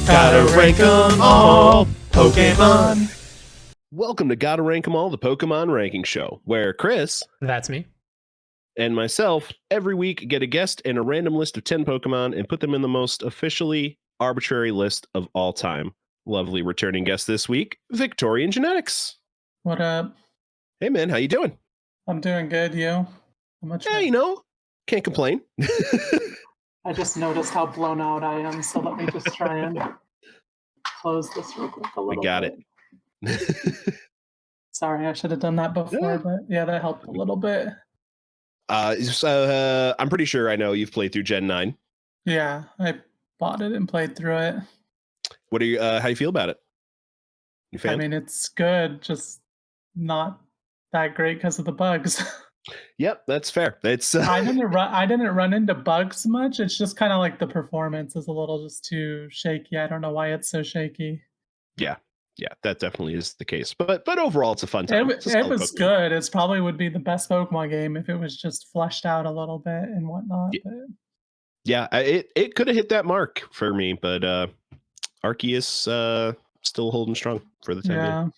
Gotta rank 'em all, Pokémon. Welcome to Gotta Rank 'em All, the Pokemon Ranking Show, where Chris That's me. and myself every week get a guest and a random list of 10 Pokemon and put them in the most officially arbitrary list of all time. Lovely returning guest this week, VictorianGenetix. What up? Hey man, how you doing? I'm doing good. You? How much? Yeah, you know, can't complain. I just noticed how blown out I am, so let me just try and close this real quick a We little got bit. it. Sorry, I should have done that before, Yeah. but yeah, that helped a little bit. I'm pretty sure I know you've played through Gen 9. Yeah, I bought it and played through it. What are you how you feel about it? You fan? I mean, it's good, just not that great because of the bugs. Yep, that's fair. It's I didn't run into bugs much. It's just kind of like the performance is a little just too shaky. I don't know why it's so shaky. yeah, that definitely is the case. But overall, it's a fun time. It was good. It's probably would be the best Pokemon game if it was just fleshed out a little bit and whatnot. Yeah. But Yeah, it could have hit that mark for me, but Arceus still holding strong for the time being.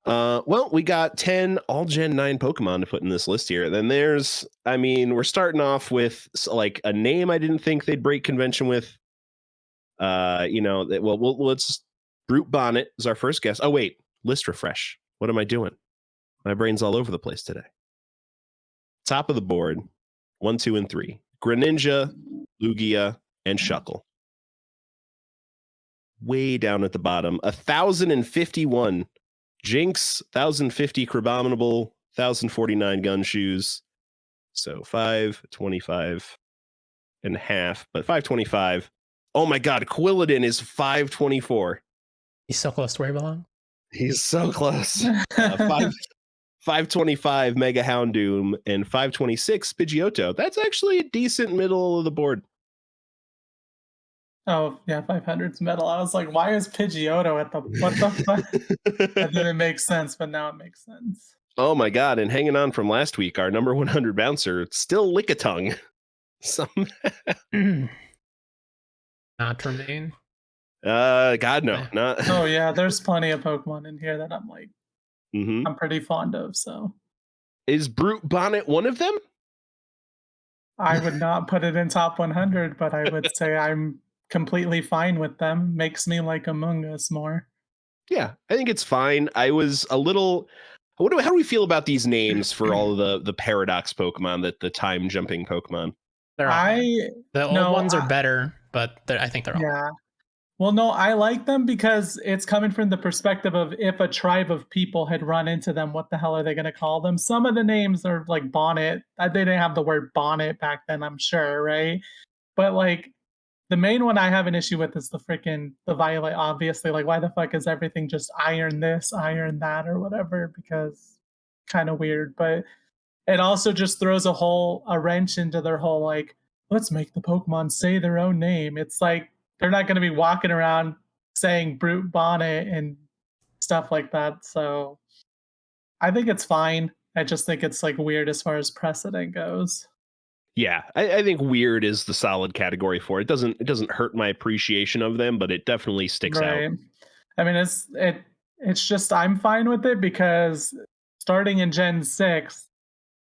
yeah, Well, we got 10 all Gen 9 Pokemon to put in this list here. Then we're starting off with like a name I didn't think they'd break convention with. Let's Brute Bonnet is our first guess. Oh wait, list refresh. What am I doing? My brain's all over the place today. Top of the board, 1, 2, and 3. Greninja, Lugia, and Shuckle. Way down at the bottom, 1,051 Jinx, 1,050 Crabominable, 1,049 Gunshoes. So 525 and a half, but 525. Oh my god, Quilladin is 524. He's so close to where he belongs. He's so close. 525 Mega Houndoom and 526 Pidgeotto. That's actually a decent middle of the board. oh yeah, 500's metal. I was like, why is Pidgeotto at the what the fuck? That didn't make sense, but now it makes sense. Oh my god, and hanging on from last week, our number 100 bouncer, it's still Lickitung. Not Tremaine. God no, not. Oh yeah, there's plenty of Pokemon in here that I'm like, Mhm. I'm pretty fond of. So Is Brute Bonnet one of them? I would not put it in top 100, but I would say I'm completely fine with them. Makes me like Among Us more. Yeah, I think it's fine. I was a little. How do we feel about these names for all of the paradox Pokemon, the time jumping Pokemon? They're all right. The old no, ones are better, but I think they're all right. Yeah. Well, no, I like them because it's coming from the perspective of if a tribe of people had run into them, what the hell are they going to call them? Some of the names are like Bonnet. They didn't have the word bonnet back then, I'm sure, right? But like the main one I have an issue with is the Violet, obviously. Like, why the fuck is everything just iron this, iron that, or whatever? Because kind of weird. But it also just throws a wrench into their whole like, let's make the Pokemon say their own name. It's like they're not going to be walking around saying Brute Bonnet and stuff like that. So I think it's fine. I just think it's like weird as far as precedent goes. Yeah, I think weird is the solid category for it. It doesn't hurt my appreciation of them, but it definitely sticks out. I mean, it's just I'm fine with it because starting in Gen 6,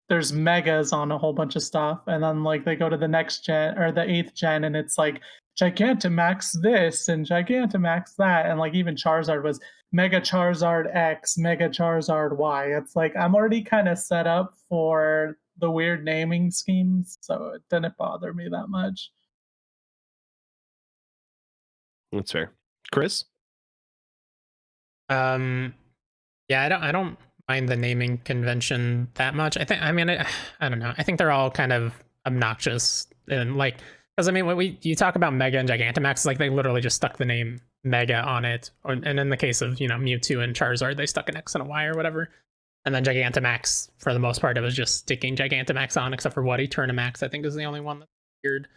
there's megas on a whole bunch of stuff, and then like they go to the next gen or the 8th gen, and it's like Gigantamax this and Gigantamax that, and like even Charizard was Mega Charizard X, Mega Charizard Y. It's like I'm already kind of set up for the weird naming schemes, so it didn't bother me that much. That's fair. Chris? Yeah, I don't mind the naming convention that much. I don't know. I think they're all kind of obnoxious and like, because I mean, when you talk about Mega and Gigantamax, it's like they literally just stuck the name Mega on it, and in the case of Mewtwo and Charizard, they stuck an X and a Y or whatever, and then Gigantamax for the most part it was just sticking Gigantamax on, except for what Eternamax I think is the only one that's weird.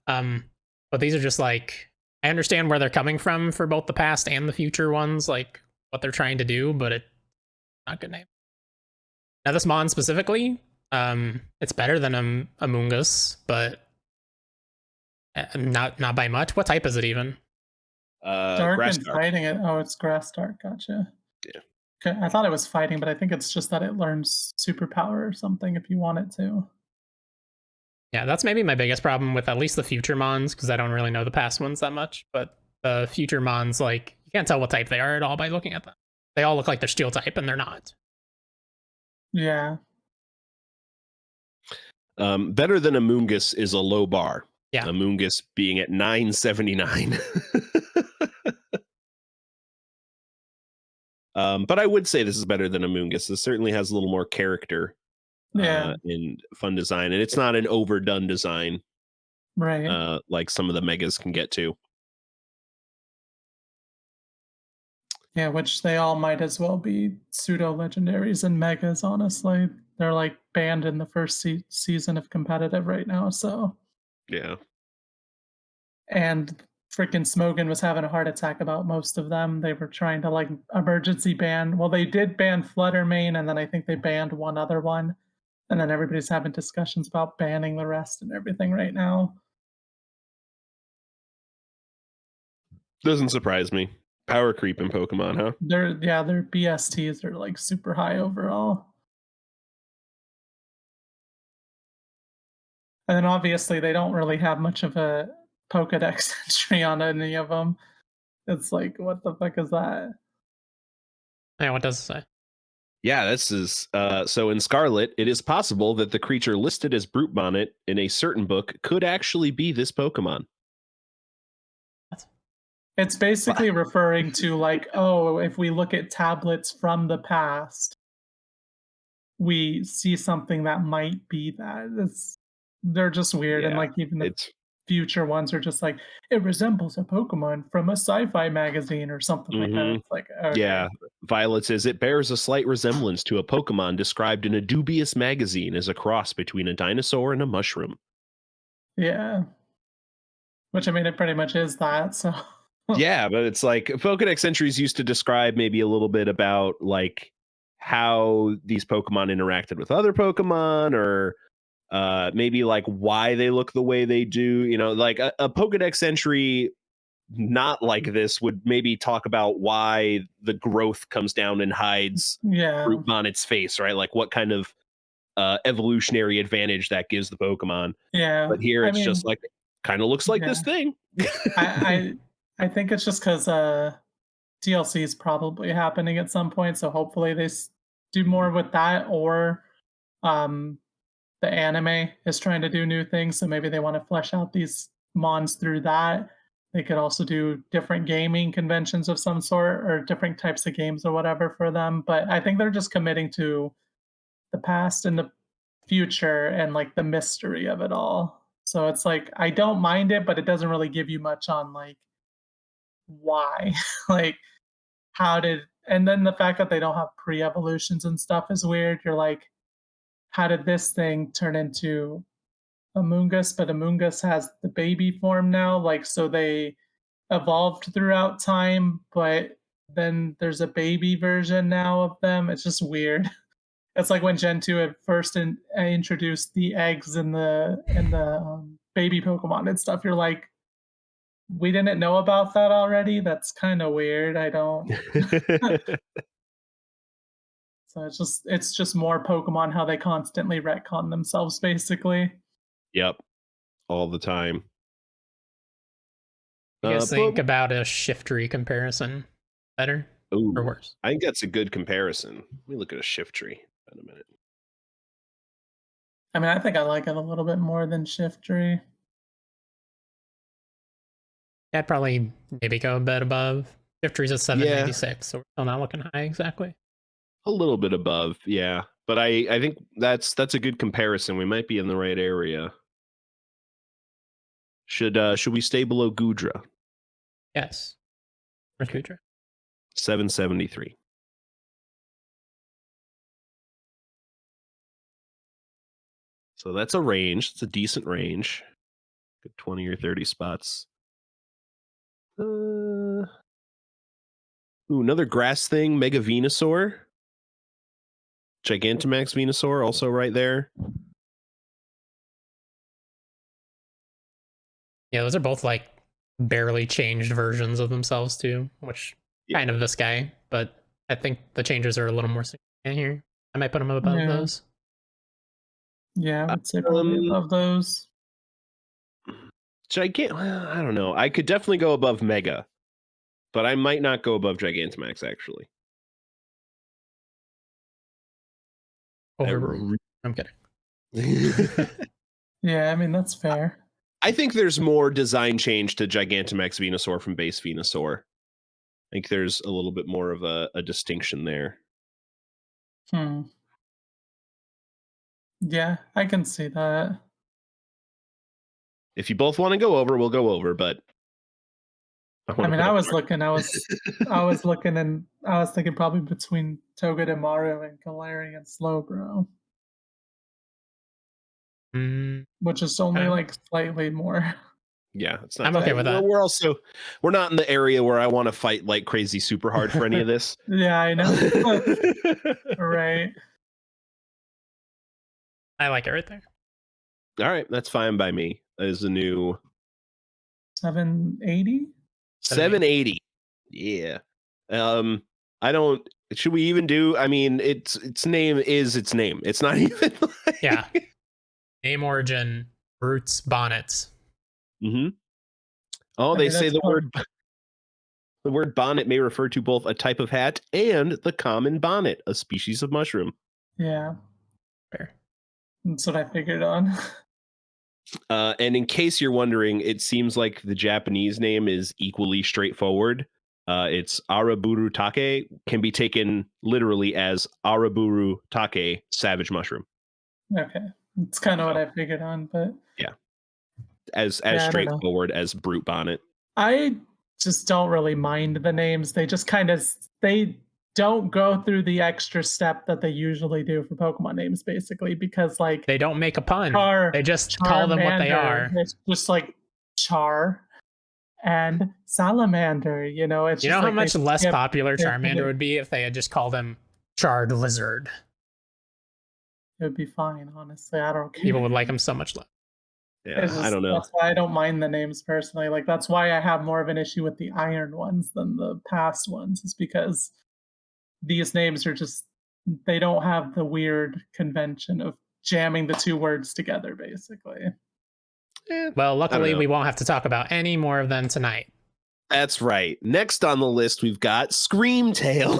But these are just like, I understand where they're coming from for both the past and the future ones, like what they're trying to do, but it's not a good name. Now this Mon specifically, it's better than Among Us, but Not by much. What type is it even? Dark Grass and dark. fighting it. Oh, it's grass dark. Gotcha. Yeah. Okay, I thought it was fighting, but I think it's just that it learns superpower or something if you want it to. Yeah, that's maybe my biggest problem with at least the future mons, because I don't really know the past ones that much. But the future mons, like, you can't tell what type they are at all by looking at them. They all look like they're steel type, and they're not. Yeah. Better than Amoongus is a low bar. Yeah. Amoongus being at 979. But I would say this is better than Amoongus. This certainly has a little more character Yeah. and fun design, and it's not an overdone design Right. like some of the megas can get to. Yeah, which they all might as well be pseudo legendaries and megas, honestly. They're like banned in the first season of competitive right now, so. Yeah. And freaking Smogan was having a heart attack about most of them. They were trying to like emergency ban. Well, they did ban Fluttermane, and then I think they banned one other one. And then everybody's having discussions about banning the rest and everything right now. Doesn't surprise me. Power creep in Pokemon, huh? Their BSTs are like super high overall. And then obviously they don't really have much of a Pokedex entry on any of them. It's like, what the fuck is that? Yeah, what does it say? Yeah, this is so in Scarlet, it is possible that the creature listed as Brute Bonnet in a certain book could actually be this Pokemon. It's basically referring to like, oh, if we look at tablets from the past, we see something that might be that. They're just weird, and Yeah, like even the it's future ones are just like it resembles a Pokemon from a sci-fi magazine or something like that. It's like okay, yeah. Violet says it bears a slight resemblance to a Pokemon described in a dubious magazine as a cross between a dinosaur and a mushroom. yeah. Which I mean, it pretty much is that. So Yeah, but it's like Pokedex entries used to describe maybe a little bit about like how these Pokemon interacted with other Pokemon, or maybe like why they look the way they do. You know, like a Pokedex entry not like this would maybe talk about why the growth comes down and hides yeah, Brute Bonnet's face, right? Like what kind of evolutionary advantage that gives the Pokemon. yeah. But here I it's just mean, like kind of looks like yeah. this thing. I I think it's just because DLC is probably happening at some point. So hopefully they do more with that, or um the anime is trying to do new things, so maybe they want to flesh out these mons through that. They could also do different gaming conventions of some sort or different types of games or whatever for them. But I think they're just committing to the past and the future and like the mystery of it all. So it's like I don't mind it, but it doesn't really give you much on like why. like how did and then the fact that they don't have pre-evolutions and stuff is weird. You're like, how did this thing turn into Amoongus, but Amoongus has the baby form now. Like, so they evolved throughout time, but then there's a baby version now of them. It's just weird. It's like when Gen 2 had first introduced the eggs and the baby Pokemon and stuff. You're like, we didn't know about that already. That's kind of weird. I don't. So it's just more Pokemon how they constantly retcon themselves, basically. Yep, all the time. You guys But think about a Shiftry comparison better or ooh, worse? I think that's a good comparison. Let me look at a shift tree in a minute. I mean, I think I like it a little bit more than Shiftry. Yeah, I'd probably maybe go a bit above. Shiftry's at Yeah, 786, so we're still not looking high exactly. a little bit above, yeah. But I think that's a good comparison. We might be in the right area. Should we stay below Gudra? Yes. Mercutra. 773. So that's a range. It's a decent range. Good 20 or 30 spots. Ooh, another grass thing, Mega Venusaur. Gigantamax Venusaur also right there. Yeah, those are both like barely changed versions of themselves too, which Yeah. kind of this guy, but I think the changes are a little more significant here. I might put him above Yeah. those. Yeah, I would say probably Um, above those. Well, I don't know. I could definitely go above Mega, but I might not go above Gigantamax actually. Overruled. I'm kidding. Yeah, I mean that's fair. I think there's more design change to Gigantamax Venusaur from base Venusaur. I think there's a little bit more of a distinction there. Hmm. Yeah, I can see that. If you both want to go over, we'll go over, but I mean, put I up was looking, I was looking, and I was thinking probably between Togedemaru and Galarian Slowbro, Mm, which is only okay. like slightly more. Yeah, it's not. I'm okay with that. We're also not in the area where I want to fight like crazy super hard for any of this. Yeah, I know. Right. I like it right there. All right, that's fine by me. As a new 780. 780. Yeah. I don't. Should we even do? I mean, its name is its name. It's not even. Like... Yeah. Name origin, roots, bonnets. Mm-hmm. Oh, I they mean, say that's the probably- word bonnet may refer to both a type of hat and the common bonnet, a species of mushroom. Yeah, Fair. that's what I figured on. And in case you're wondering, it seems like the Japanese name is equally straightforward. It's Araburu Take, can be taken literally as Araburu Take, savage mushroom. Okay, it's kind of what I figured on, but Yeah. As yeah, I don't know. straightforward as brute bonnet. I just don't really mind the names. They just kind of they don't go through the extra step that they usually do for Pokemon names, basically, because like They don't make a pun. Char, They just call them what they are. Charmander, it's just like Char and Salamander. You know, it's You just know how like much less skip popular it. Charmander would be if they had just called him Charred Lizard? It would be fine, honestly. I don't care. People would like him so much less. Yeah, It's just, I don't know. That's why I don't mind the names personally. Like that's why I have more of an issue with the Iron ones than the past ones. Is because these names are just they don't have the weird convention of jamming the two words together, basically. Well, luckily, we won't have to talk about any more of them tonight. That's right. Next on the list, we've got Screamtail.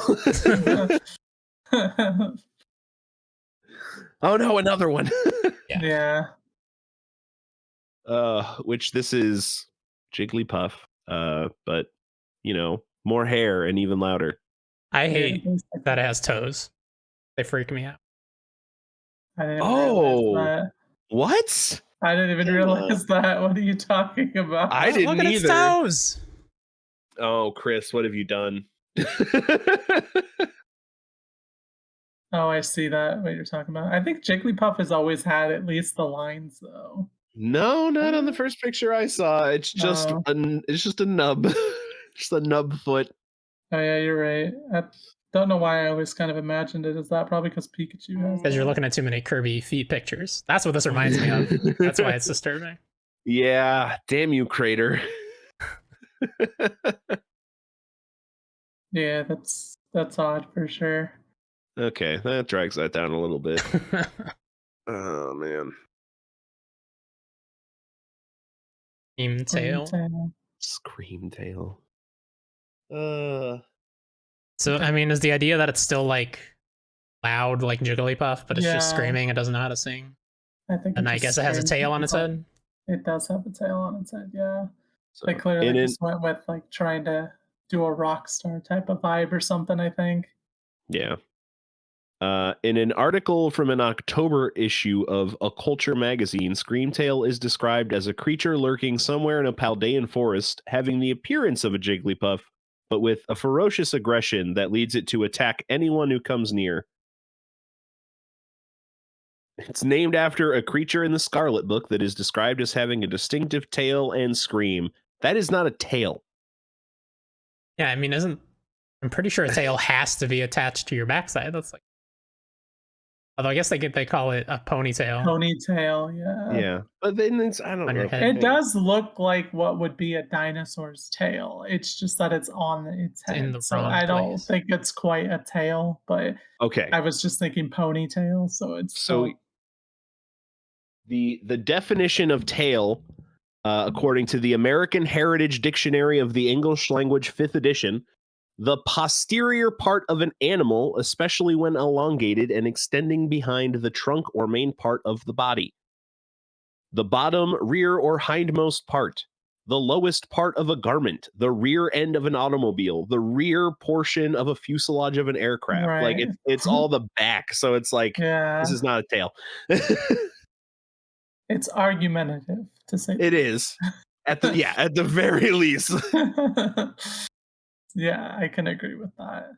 Oh no, another one. Yeah. Which this is Jigglypuff, but you know, more hair and even louder. I hate that it has toes. They freak me out. I didn't realize that. What? I didn't even realize that. What are you talking about? I didn't Look at its either. toes. Oh, Chris, what have you done? Oh, I see that. What you're talking about. I think Jigglypuff has always had at least the lines, though. No, not on the first picture I saw. It's just Oh. it's just a nub. Just a nub foot. Oh yeah, you're right. I don't know why I always kind of imagined it as that. Probably because Pikachu has. Because you're looking at too many Kirby feet pictures. That's what this reminds me of. That's why it's disturbing. Yeah, damn you, Crater. Yeah, that's odd for sure. Okay, that drags that down a little bit. Oh man. Screamtail. Screamtail. So I mean, is the idea that it's still like loud like Jigglypuff, but it's just Yeah. screaming, it doesn't know how to sing? I think. And I guess it has a tail on its head. It does have a tail on its head. Yeah. So, They clearly just went with like trying to do a rock star type of vibe or something. I think. Yeah. In an article from an October issue of A Culture magazine, Screamtail is described as a creature lurking somewhere in a Paldean forest, having the appearance of a Jigglypuff, but with a ferocious aggression that leads it to attack anyone who comes near. It's named after a creature in the Scarlet Book that is described as having a distinctive tail and scream. That is not a tail. Yeah, I mean, I'm pretty sure a tail has to be attached to your backside. That's like Although I guess they call it a ponytail Ponytail, yeah. Yeah, but then it's I don't on know. your head. It does look like what would be a dinosaur's tail. It's just that it's on its It's in head. the So wrong I don't place. think it's quite a tail, but Okay, I was just thinking ponytail, so it's so still the definition of tail, according to the American Heritage Dictionary of the English Language, 5th edition, the posterior part of an animal, especially when elongated and extending behind the trunk or main part of the body. The bottom, rear, or hindmost part. The lowest part of a garment, the rear end of an automobile, the rear portion of a fuselage of an aircraft. Like right. it's all the back. So it's like this Yeah. is not a tail. It's argumentative to say It is. At the very least. Yeah, I can agree with that.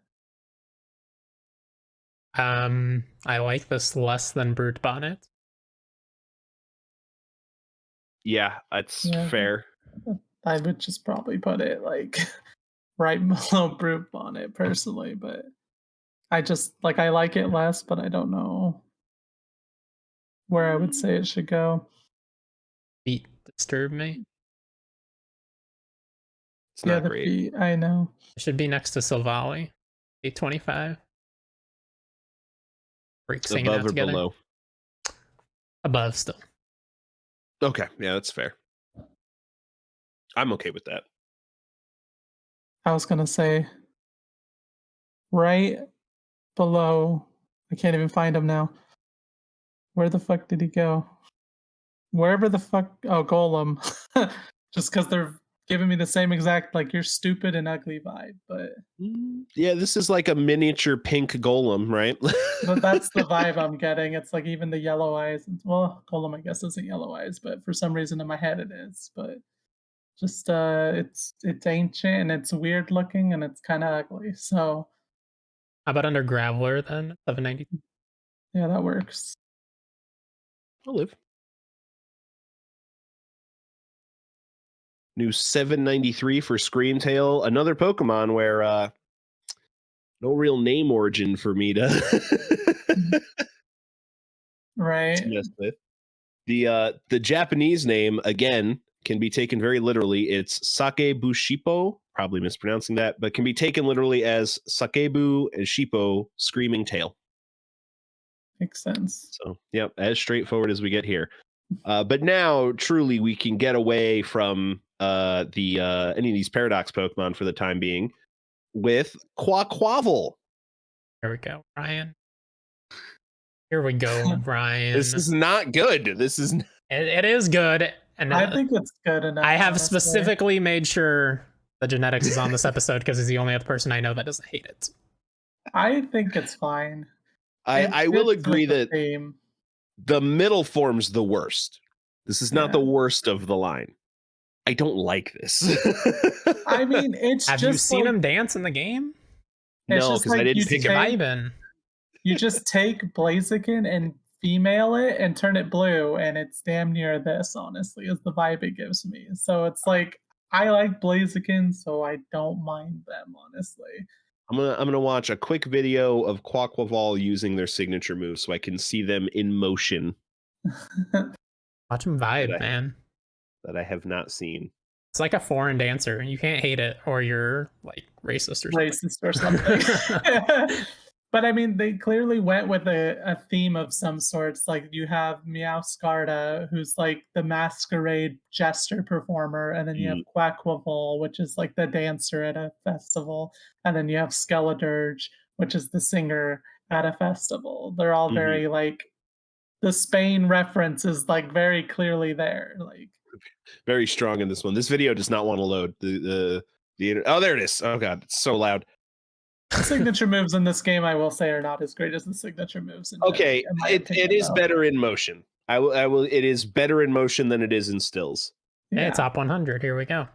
I like this less than brute bonnet. Yeah, that's Yeah. fair. I would just probably put it like right below brute bonnet personally, but I just like I like it less, but I don't know where I would say it should go. Feet disturb me. It's Yeah, not the great. feet, I know. It should be next to Silvally. 825. Breaks hanging Above out or together. below? Above still. Okay, yeah, that's fair. I'm okay with that. I was gonna say right below. I can't even find him now. Where the fuck did he go? Wherever the fuck. Oh, Golem. Just because they're giving me the same exact like you're stupid and ugly vibe, but Yeah, this is like a miniature pink golem, right? that's the vibe I'm getting. It's like even the yellow eyes. Well, Golem I guess isn't yellow eyes, but for some reason in my head it is. But just it's ancient and it's weird looking and it's kind of ugly. So How about under Graveler then? 790. yeah, that works. I'll live. New 793 for Screamtail. Another Pokemon where no real name origin for me to Right. mess with. The Japanese name again can be taken very literally. It's Sakebushipo, probably mispronouncing that, but can be taken literally as Sakebu and Shippo, screaming tail. Makes sense. So, yep, as straightforward as we get here. But now, truly, we can get away from any of these Paradox Pokemon for the time being with Quaquaval. Here we go, Ryan. Here we go, Ryan. This is not good. This is. It is good, and I think it's good enough. I have honestly. specifically made sure the genetics is on this episode because he's the only other person I know that doesn't hate it. I think it's fine. I will fits agree with the that theme. the middle form's the worst. This is not the worst of the line. I don't like this. I mean, it's Have just you seen like, him dance in the game? it's No, just because I like didn't you pick You're it. vibing. You just take Blaziken and female it and turn it blue, and it's damn near this, honestly, is the vibe it gives me. So it's like I like Blaziken, so I don't mind them, honestly. I'm gonna watch a quick video of Quaquaval using their signature move so I can see them in motion Watch him vibe, That I- man. that I have not seen. It's like a foreign dancer. You can't hate it, or you're like racist or something. Racist or something. But I mean, they clearly went with a theme of some sorts. Like you have Meowscarda, who's like the masquerade jester performer, and then you have Quaquaval, which is like the dancer at a festival, and then you have Skeledirge, which is the singer at a festival. They're all very like the Spain reference is like very clearly there. Like Very strong in this one. This video does not want to load. Oh, there it is. Oh god, it's so loud. the signature moves in this game, I will say, are not as great as the signature moves in Okay, in my it opinion, is though. better in motion. I will. It is better in motion than it is in stills. Hey, top 100. Here we go.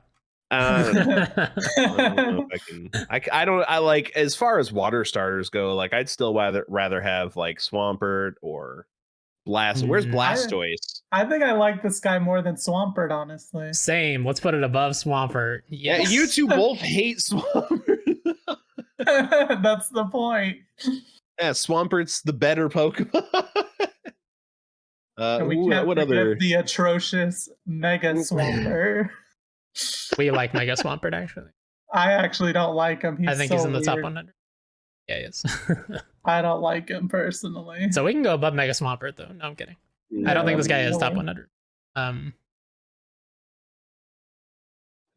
I don't know if I can. I don't. I like as far as water starters go. Like I'd still rather have like Swampert or Blast. Where's Blastoise? I think I like this guy more than Swampert, honestly. Same. Let's put it above Swampert. Yes. Yeah, you two both hate Swampert. That's the point. Yeah, Swampert's the better Pokemon. And we can't what forget other? the atrocious Mega Swampert. We like Mega Swampert, actually. I actually don't like him. He's I think so he's in the top weird. 100. Yeah, he is. I don't like him personally. So we can go above Mega Swampert, though. No, I'm kidding. I don't think this guy is top 100. I'm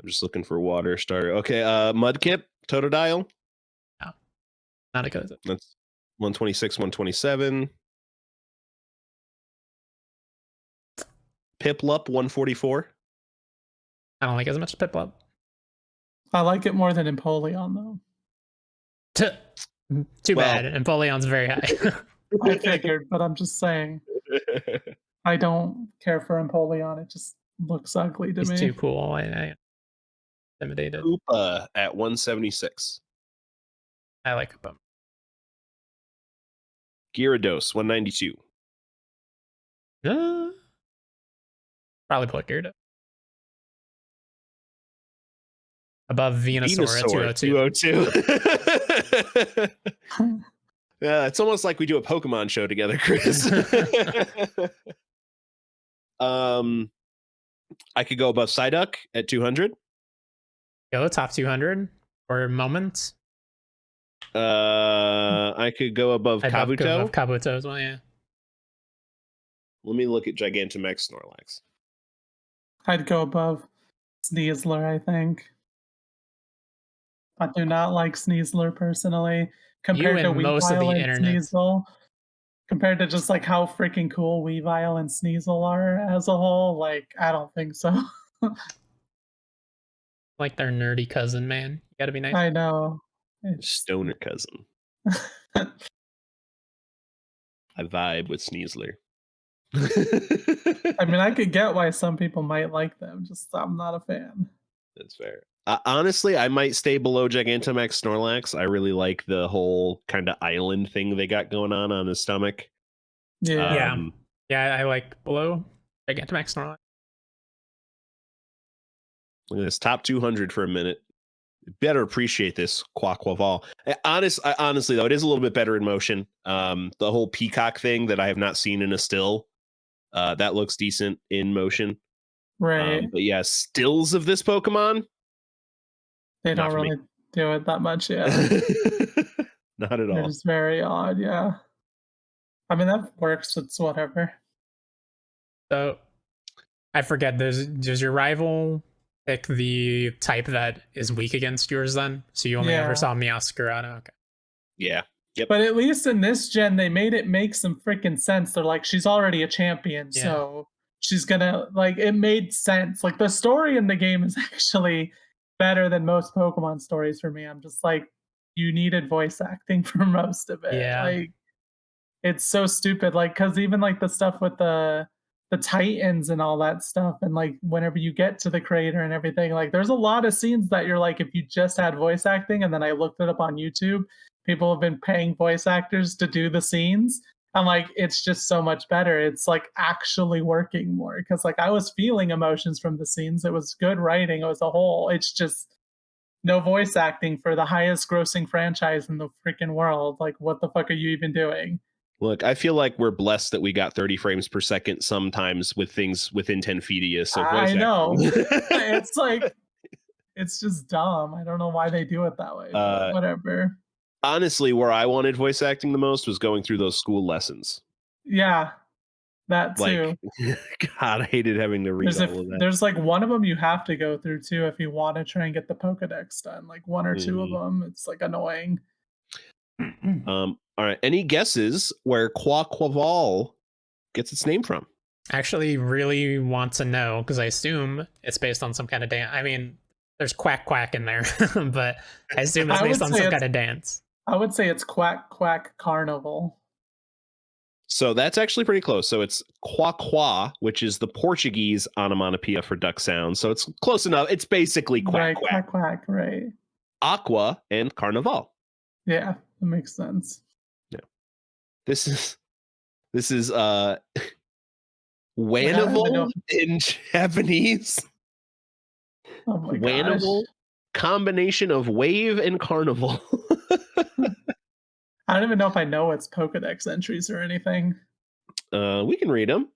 just looking for water starter. Okay, Mudkip, Totodile. No, not a good. That's 126, 127. Piplup, 144. I don't like it as much as Piplup. I like it more than Empoleon, though. Too bad. Empoleon's very high. I figured, but I'm just saying. I don't care for Empoleon. It just looks ugly to me. He's too cool. I intimidated. Koopa at 176. I like Koopa. Gyarados, 192. Probably put Gyarados above Venusaur at 202. Yeah, it's almost like we do a Pokemon show together, Chris. I could go above Psyduck at 200. Go top 200 or Moment. I could go above Kabuto. Above Kabuto as well, yeah. Let me look at Gigantamax Snorlax. I'd go above Sneasler, I think. I do not like Sneasler personally. Compared to most of the Weavile and internet. Sneasel. Compared to just like how freaking cool Weavile and Sneasel are as a whole, like I don't think so. Like their nerdy cousin, man. You gotta be nice. I know. Stoner cousin. I vibe with Sneasler. I mean, I could get why some people might like them. Just I'm not a fan. That's fair. Honestly, I might stay below Gigantamax Snorlax. I really like the whole kind of island thing they got going on his stomach. Yeah. Yeah, I like below Gigantamax Snorlax. Look at this top 200 for a minute. Better appreciate this Quaquaval. Honestly, though, it is a little bit better in motion. The whole peacock thing that I have not seen in a still, that looks decent in motion. Right. But yeah, stills of this Pokemon, they don't really do it that much, yeah. Not at all. It's very odd, yeah. I mean, that works. It's whatever. So, I forget. Does your rival pick the type that is weak against yours then? So you only ever saw Meowscarada? Okay. Yeah. Yep. But at least in this gen, they made it make some freaking sense. They're like, she's already a champion, so she's gonna, like, it made sense. Like, the story in the game is actually better than most Pokemon stories for me. I'm just like, you needed voice acting for most of it. Yeah. Like, it's so stupid. Like, because even like the stuff with the Titans and all that stuff, and like whenever you get to the crater and everything, like there's a lot of scenes that you're like, if you just had voice acting, and then I looked it up on YouTube, people have been paying voice actors to do the scenes. I'm like, it's just so much better. It's like actually working more because like I was feeling emotions from the scenes. It was good writing. It was a whole. It's just no voice acting for the highest grossing franchise in the freaking world. Like, what the fuck are you even doing? Look, I feel like we're blessed that we got 30 frames per second sometimes with things within 10 feet of you. So I know. It's like, it's just dumb. I don't know why they do it that way. But whatever. Honestly, where I wanted voice acting the most was going through those school lessons. Yeah, that too. Like, God, I hated having to read all of that. There's like one of them you have to go through too if you want to try and get the Pokedex done. Like one or two of them. It's like annoying. All right. Any guesses where Quaquaval gets its name from? Actually, really want to know because I assume it's based on some kind of dance. I mean, there's quack quack in there, but I assume it's based on some kind of dance. I would say it's Quack Quack Carnival. So that's actually pretty close. So it's Quaqua, which is the Portuguese onomatopoeia for duck sound. So it's close enough. It's basically quack right, quack. Quack Quack, right. Aqua and Carnival. Yeah, that makes sense. Yeah. This is Wanival in Japanese. Oh my Wanival, combination of wave and carnival. I don't even know if I know its Pokedex entries or anything. We can read them.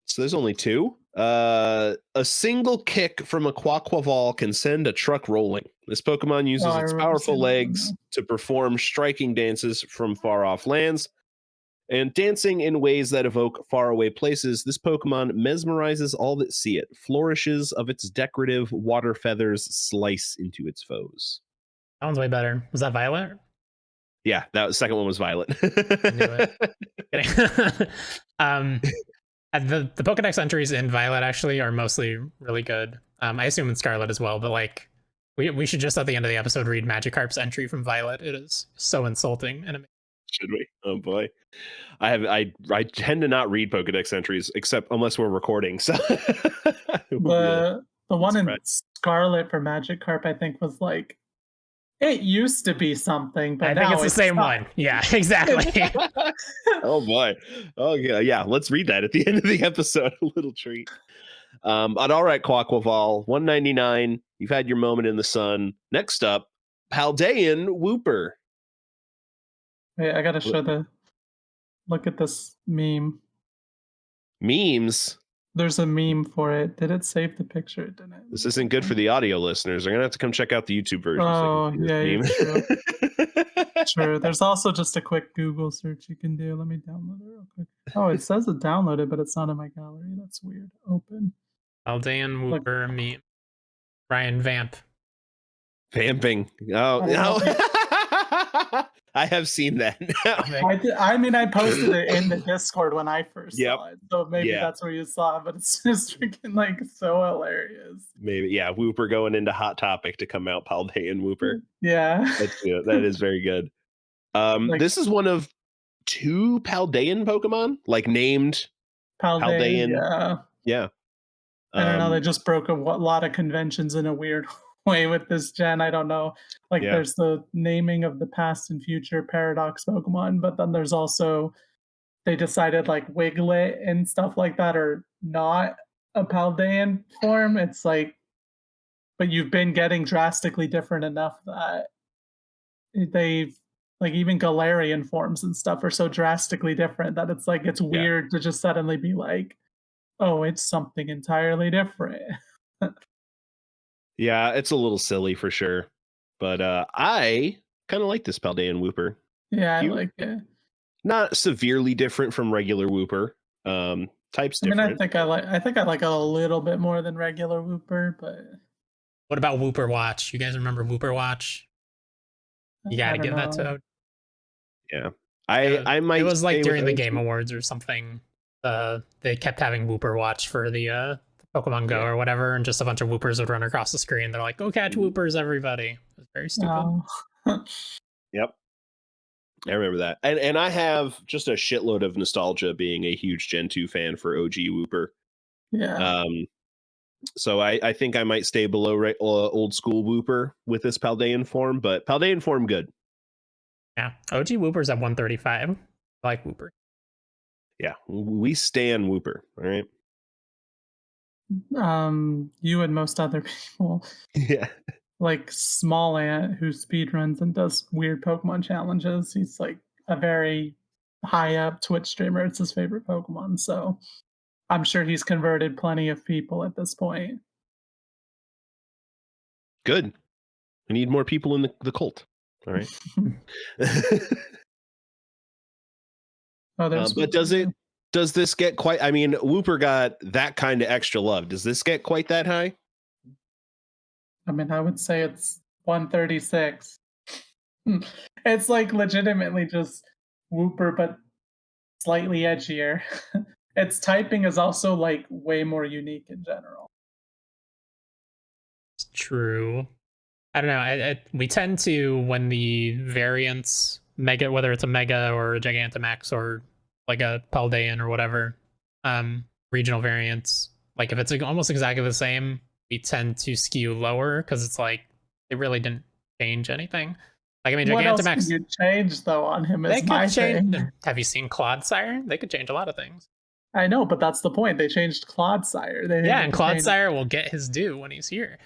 So there's only 2. A single kick from a Quaquaval can send a truck rolling. This Pokemon uses I its remember powerful seeing that one legs now. to perform striking dances from far off lands. And dancing in ways that evoke faraway places, this Pokemon mesmerizes all that see it. Flourishes of its decorative water feathers slice into its foes. That one's way better. Was that Violet? Yeah, that second one was Violet. I knew it. Kidding. The Pokedex entries in Violet actually are mostly really good. I assume in Scarlet as well, but like we should just at the end of the episode read Magikarp's entry from Violet. It is so insulting and amazing. Should we? Oh boy. I tend to not read Pokedex entries except unless we're recording. So The one in Scarlet for Magikarp, I think, was like, it used to be something, but I think now it's the same not. one. Yeah, exactly. Oh boy. Oh yeah. Let's read that at the end of the episode. A little treat. But all right, Quaquaval, 199. You've had your moment in the sun. Next up, Paldean Wooper. Wait, I gotta show the. Look at this meme. Memes. There's a meme for it. Did it save the picture? It didn't. This isn't good for the audio listeners. They're gonna have to come check out the YouTube version. Oh, so yeah, meme. true. Sure. There's also just a quick Google search you can do. Let me download it real quick. Oh, it says it downloaded, but it's not in my gallery. That's weird. Open. Paldean Wooper meme. Ryan Vamp. Vamping. Oh no. I have seen that now. I mean, I posted it in the Discord when I first Yep. saw it, so maybe that's where you saw it. But it's just freaking like so hilarious. Maybe, yeah. Wooper going into Hot Topic to come out. Paldean Wooper. Yeah, That's good. That is very good. This is one of 2 Paldean Pokemon, like named Paldean. Yeah. I don't know. They just broke a lot of conventions in a weird way with this gen. I don't know. Like, there's the naming of the past and future paradox Pokemon, but then there's also they decided like Wiglet and stuff like that are not a Paldean form. It's like, but you've been getting drastically different enough that they've like even Galarian forms and stuff are so drastically different that it's like it's weird to just suddenly be like, oh, it's something entirely different. Yeah, it's a little silly for sure. But I kind of like this Paldean Wooper. Yeah, I like it. Not severely different from regular Wooper. Types different. I mean, I think I like it a little bit more than regular Wooper, but what about Wooper Watch? You guys remember Wooper Watch? You gotta give that to. Yeah. I might. It was like during the Game Awards or something. They kept having Wooper Watch for the Pokemon Go or whatever, and just a bunch of Woopers would run across the screen. They're like, "Go catch Woopers, everybody!" It was very stupid. Yep, I remember that, and I have just a shitload of nostalgia being a huge Gen 2 fan for OG Wooper. Yeah. So I think I might stay below old school Wooper with this Paldean form, but Paldean form good. Yeah, OG Wooper's at 135. I like Wooper. Yeah, we stan Wooper. All right. You and most other people. Yeah. Like Small Ant, who speedruns and does weird Pokemon challenges. He's like a very high up Twitch streamer. It's his favorite Pokemon, so I'm sure he's converted plenty of people at this point. Good. We need more people in the cult. All right. But does this get quite, I mean, Wooper got that kind of extra love. Does this get quite that high? I mean, I would say it's 136. It's like legitimately just Wooper, but slightly edgier. Its typing is also like way more unique in general. It's true. I don't know. We tend to, when the variants, mega, whether it's a Mega or a Gigantamax or like a Paldean or whatever, regional variants, like if it's almost exactly the same, we tend to skew lower because it's like they really didn't change anything. Like, I mean, what Gigantamax. Else could you change though on him? They could change. Have you seen Clodsire? They could change a lot of things. I know, but that's the point. They changed Clodsire. And Clodsire will get his due when he's here.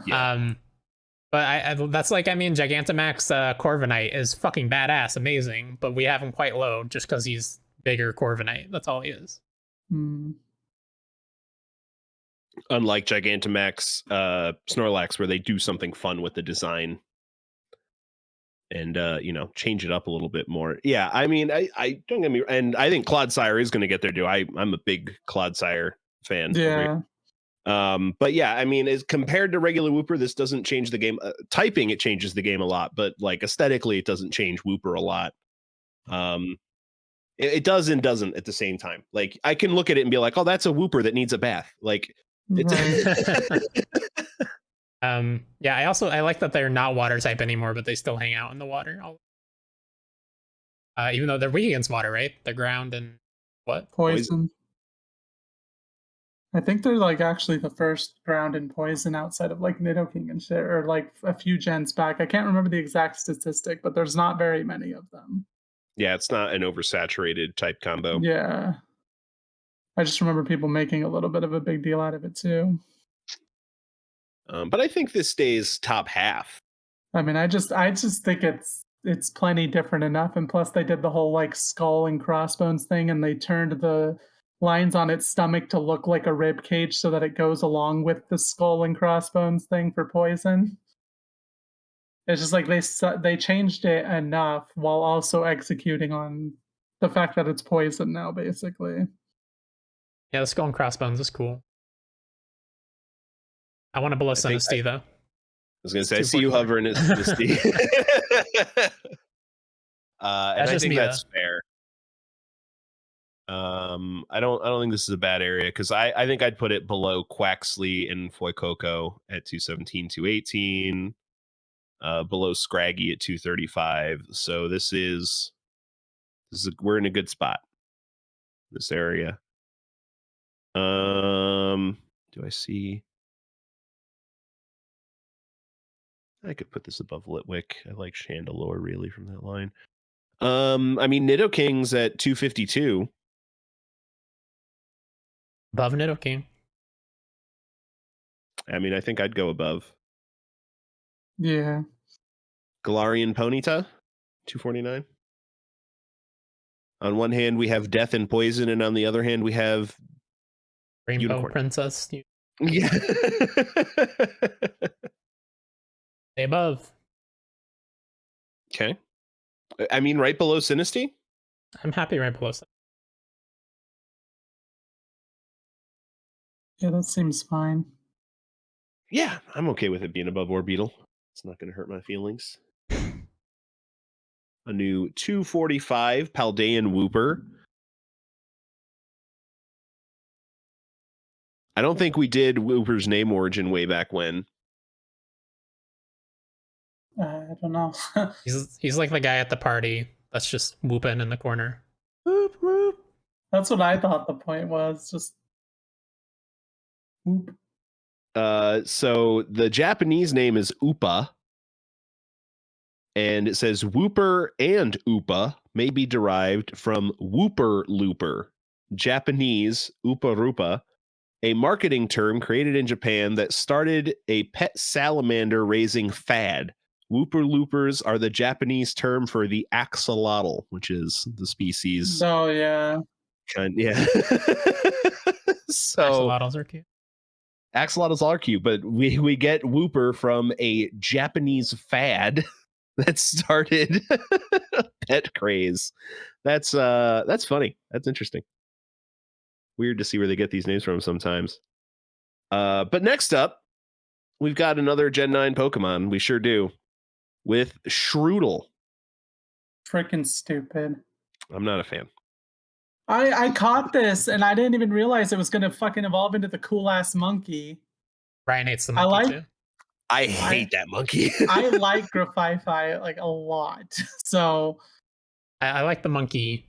Yeah. But that's like, I mean, Gigantamax Corviknight is fucking badass, amazing, but we have him quite low just because he's bigger Corviknight. That's all he is. Hmm. Unlike Gigantamax Snorlax, where they do something fun with the design and change it up a little bit more. Yeah, I mean, I don't get me, and I think Clodsire is going to get there too. I'm a big Clodsire fan. Yeah. But yeah, I mean, as compared to regular Wooper, this doesn't change the game. Typing, it changes the game a lot, but like aesthetically, it doesn't change Wooper a lot. It does and doesn't at the same time. Like I can look at it and be like, oh, that's a Wooper that needs a bath. Like it's Yeah, I like that they're not water type anymore, but they still hang out in the water. Even though they're weak against water, right? The ground and what? Poison. I think they're like actually the first ground and poison outside of like Nidoking and shit, or like a few gens back. I can't remember the exact statistic, but there's not very many of them. Yeah, it's not an oversaturated type combo. Yeah. I just remember people making a little bit of a big deal out of it too. But I think this stays top half. I mean, I just think it's plenty different enough, and plus they did the whole like skull and crossbones thing, and they turned the lines on its stomach to look like a rib cage so that it goes along with the skull and crossbones thing for poison. It's just like they changed it enough while also executing on the fact that it's poison now, basically. Yeah, the skull and crossbones is cool. I want to below Sunesty though. I was gonna say, I see you hovering at Sunesty. And I think that's fair. I don't think this is a bad area because I think I'd put it below Quaxley and Fuecoco at 217, 218, below Scraggy at 235. So we're in a good spot. This area. Do I see? I could put this above Litwick. I like Chandelure really from that line. I mean, Nidoking's at 252. Above Nidoking. I mean, I think I'd go above. Yeah. Galarian Ponyta, 249. On one hand, we have Death and Poison, and on the other hand, we have Rainbow Unicorn. Princess. Yeah. Stay above. Okay. I mean, right below Sinisty? I'm happy right below. Yeah, that seems fine. Yeah, I'm okay with it being above Orbeetle. It's not going to hurt my feelings. A new 245 Paldean Wooper. I don't think we did Wooper's name origin way back when. I don't know. He's like the guy at the party that's just whooping in the corner. Whoop whoop. That's what I thought the point was. Just whoop. So the Japanese name is Upa. And it says Wooper and Upa may be derived from Wooper Looper, Japanese Upa Rupa, a marketing term created in Japan that started a pet salamander raising fad. Wooper Loopers are the Japanese term for the axolotl, which is the species. Oh, yeah. Yeah. So Axolotls are cute. Axolotls are cute, but we get Wooper from a Japanese fad that started pet craze. That's funny. That's interesting. Weird to see where they get these names from sometimes. But next up, we've got another Gen 9 Pokemon. We sure do. With Shroodle. Freaking stupid. I'm not a fan. I caught this and I didn't even realize it was gonna fucking evolve into the cool ass monkey. Ryan hates the monkey too. I hate that monkey. I like Grafify like a lot. So I like the monkey.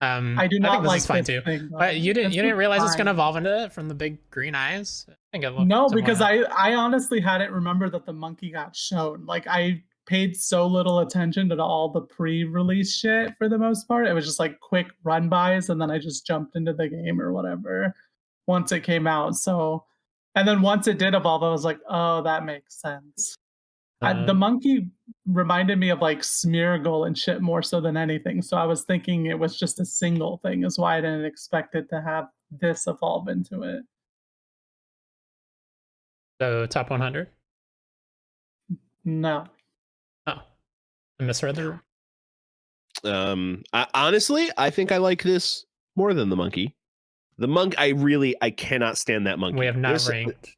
I do not like this is fine this too. thing, But you didn't realize it's fine. gonna evolve into it from the big green eyes? I think it looked No, similar. because I honestly hadn't remembered that the monkey got shown. Like I paid so little attention to all the pre-release shit for the most part. It was just like quick run-bys, and then I just jumped into the game or whatever once it came out. So, and then once it did evolve, I was like, oh, that makes sense. The monkey reminded me of like Smeargle and shit more so than anything. So I was thinking it was just a single thing, is why I didn't expect it to have this evolve into it. So top 100. No. Oh, I misread the room. Honestly, I think I like this more than the monkey. The monk, I cannot stand that monkey. We have not ranked.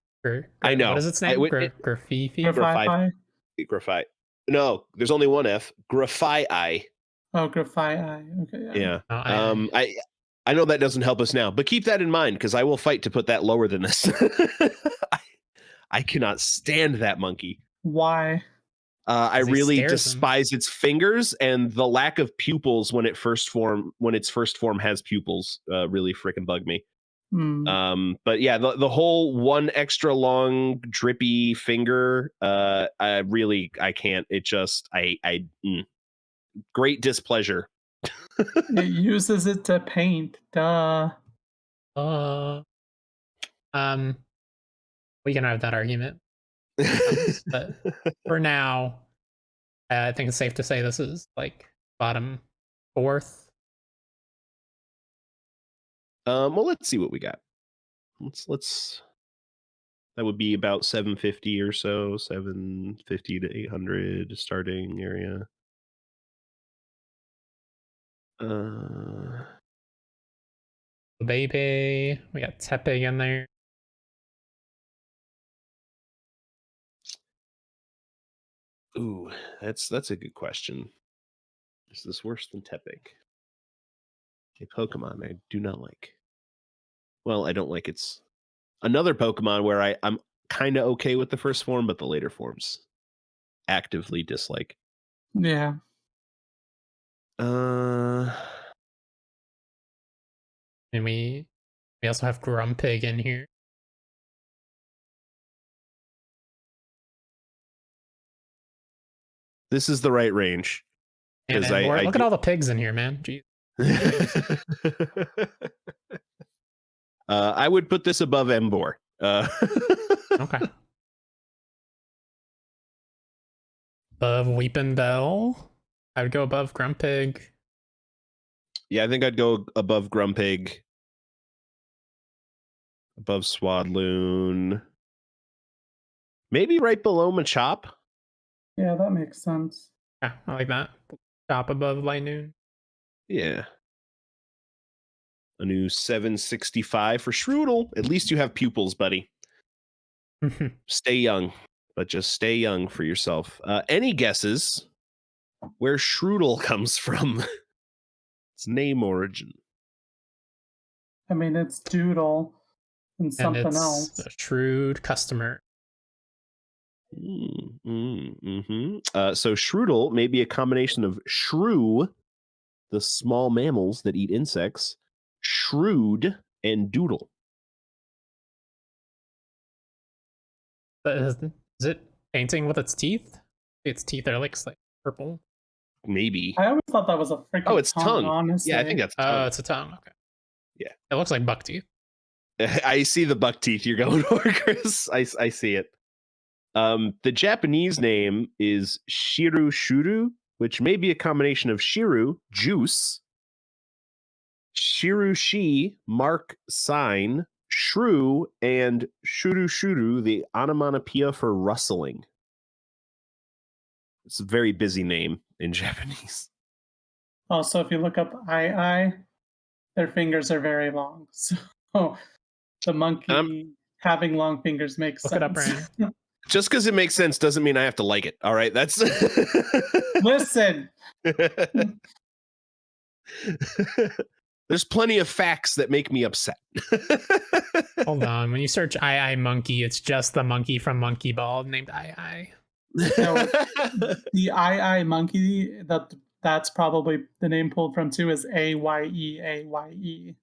I know. What is its name? Graffifi? Graphite. No, there's only one F. Graphii. Oh, Graphite. Okay. Yeah. Oh, I know that doesn't help us now, but keep that in mind because I will fight to put that lower than this. I cannot stand that monkey. Why? I really despise its fingers and the lack of pupils when its first form has pupils. Really freaking bug me. But yeah, the whole one extra long drippy finger. I can't. It just great displeasure. It uses it to paint. Duh. We can have that argument. But for now, I think it's safe to say this is like bottom 4th. Well, let's see what we got. Let's. That would be about 750 or so, 750 to 800 starting area. Baby, we got Tepig in there. Ooh, that's a good question. Is this worse than Tepig? A Pokemon I do not like. Well, I don't like its another Pokemon where I'm kind of okay with the first form, but the later forms actively dislike. Yeah. And we also have Grumpig in here. This is the right range. And look at all the pigs in here, man. Jeez. I would put this above Emboar. Okay. Above Weepin' Bell. I would go above Grumpig. Yeah, I think I'd go above Grumpig. Above Swadloon. Maybe right below Machop. Yeah, that makes sense. Yeah, I like that. Top above Lightnoon. Yeah. A new 765 for Shroodle. At least you have pupils, buddy. Stay young, but just stay young for yourself. Any guesses where Shroodle comes from? Its name origin. I mean, it's Doodle and something else. A shrewd customer. So Shroodle may be a combination of shrew, the small mammals that eat insects, shrewd, and doodle. But is it painting with its teeth? Its teeth are like purple. Maybe. I always thought that was a freaking it's tongue. Honestly. Yeah, I think that's tongue. Oh, it's a tongue. Okay. Yeah. It looks like buck teeth. I see the buck teeth you're going for, Chris. I see it. The Japanese name is Shiru Shuru, which may be a combination of Shiru, juice, Shirushi, mark, sign, shrew, and Shuru Shuru, the onomatopoeia for rustling. It's a very busy name in Japanese. Also, if you look up I, their fingers are very long. So the monkey having long fingers makes sense. Look it up, Brian. Just because it makes sense doesn't mean I have to like it. All right, that's Listen. There's plenty of facts that make me upset. Hold on. When you search I monkey, it's just the monkey from Monkey Ball named I. No, the I monkey that's probably the name pulled from too is AYE.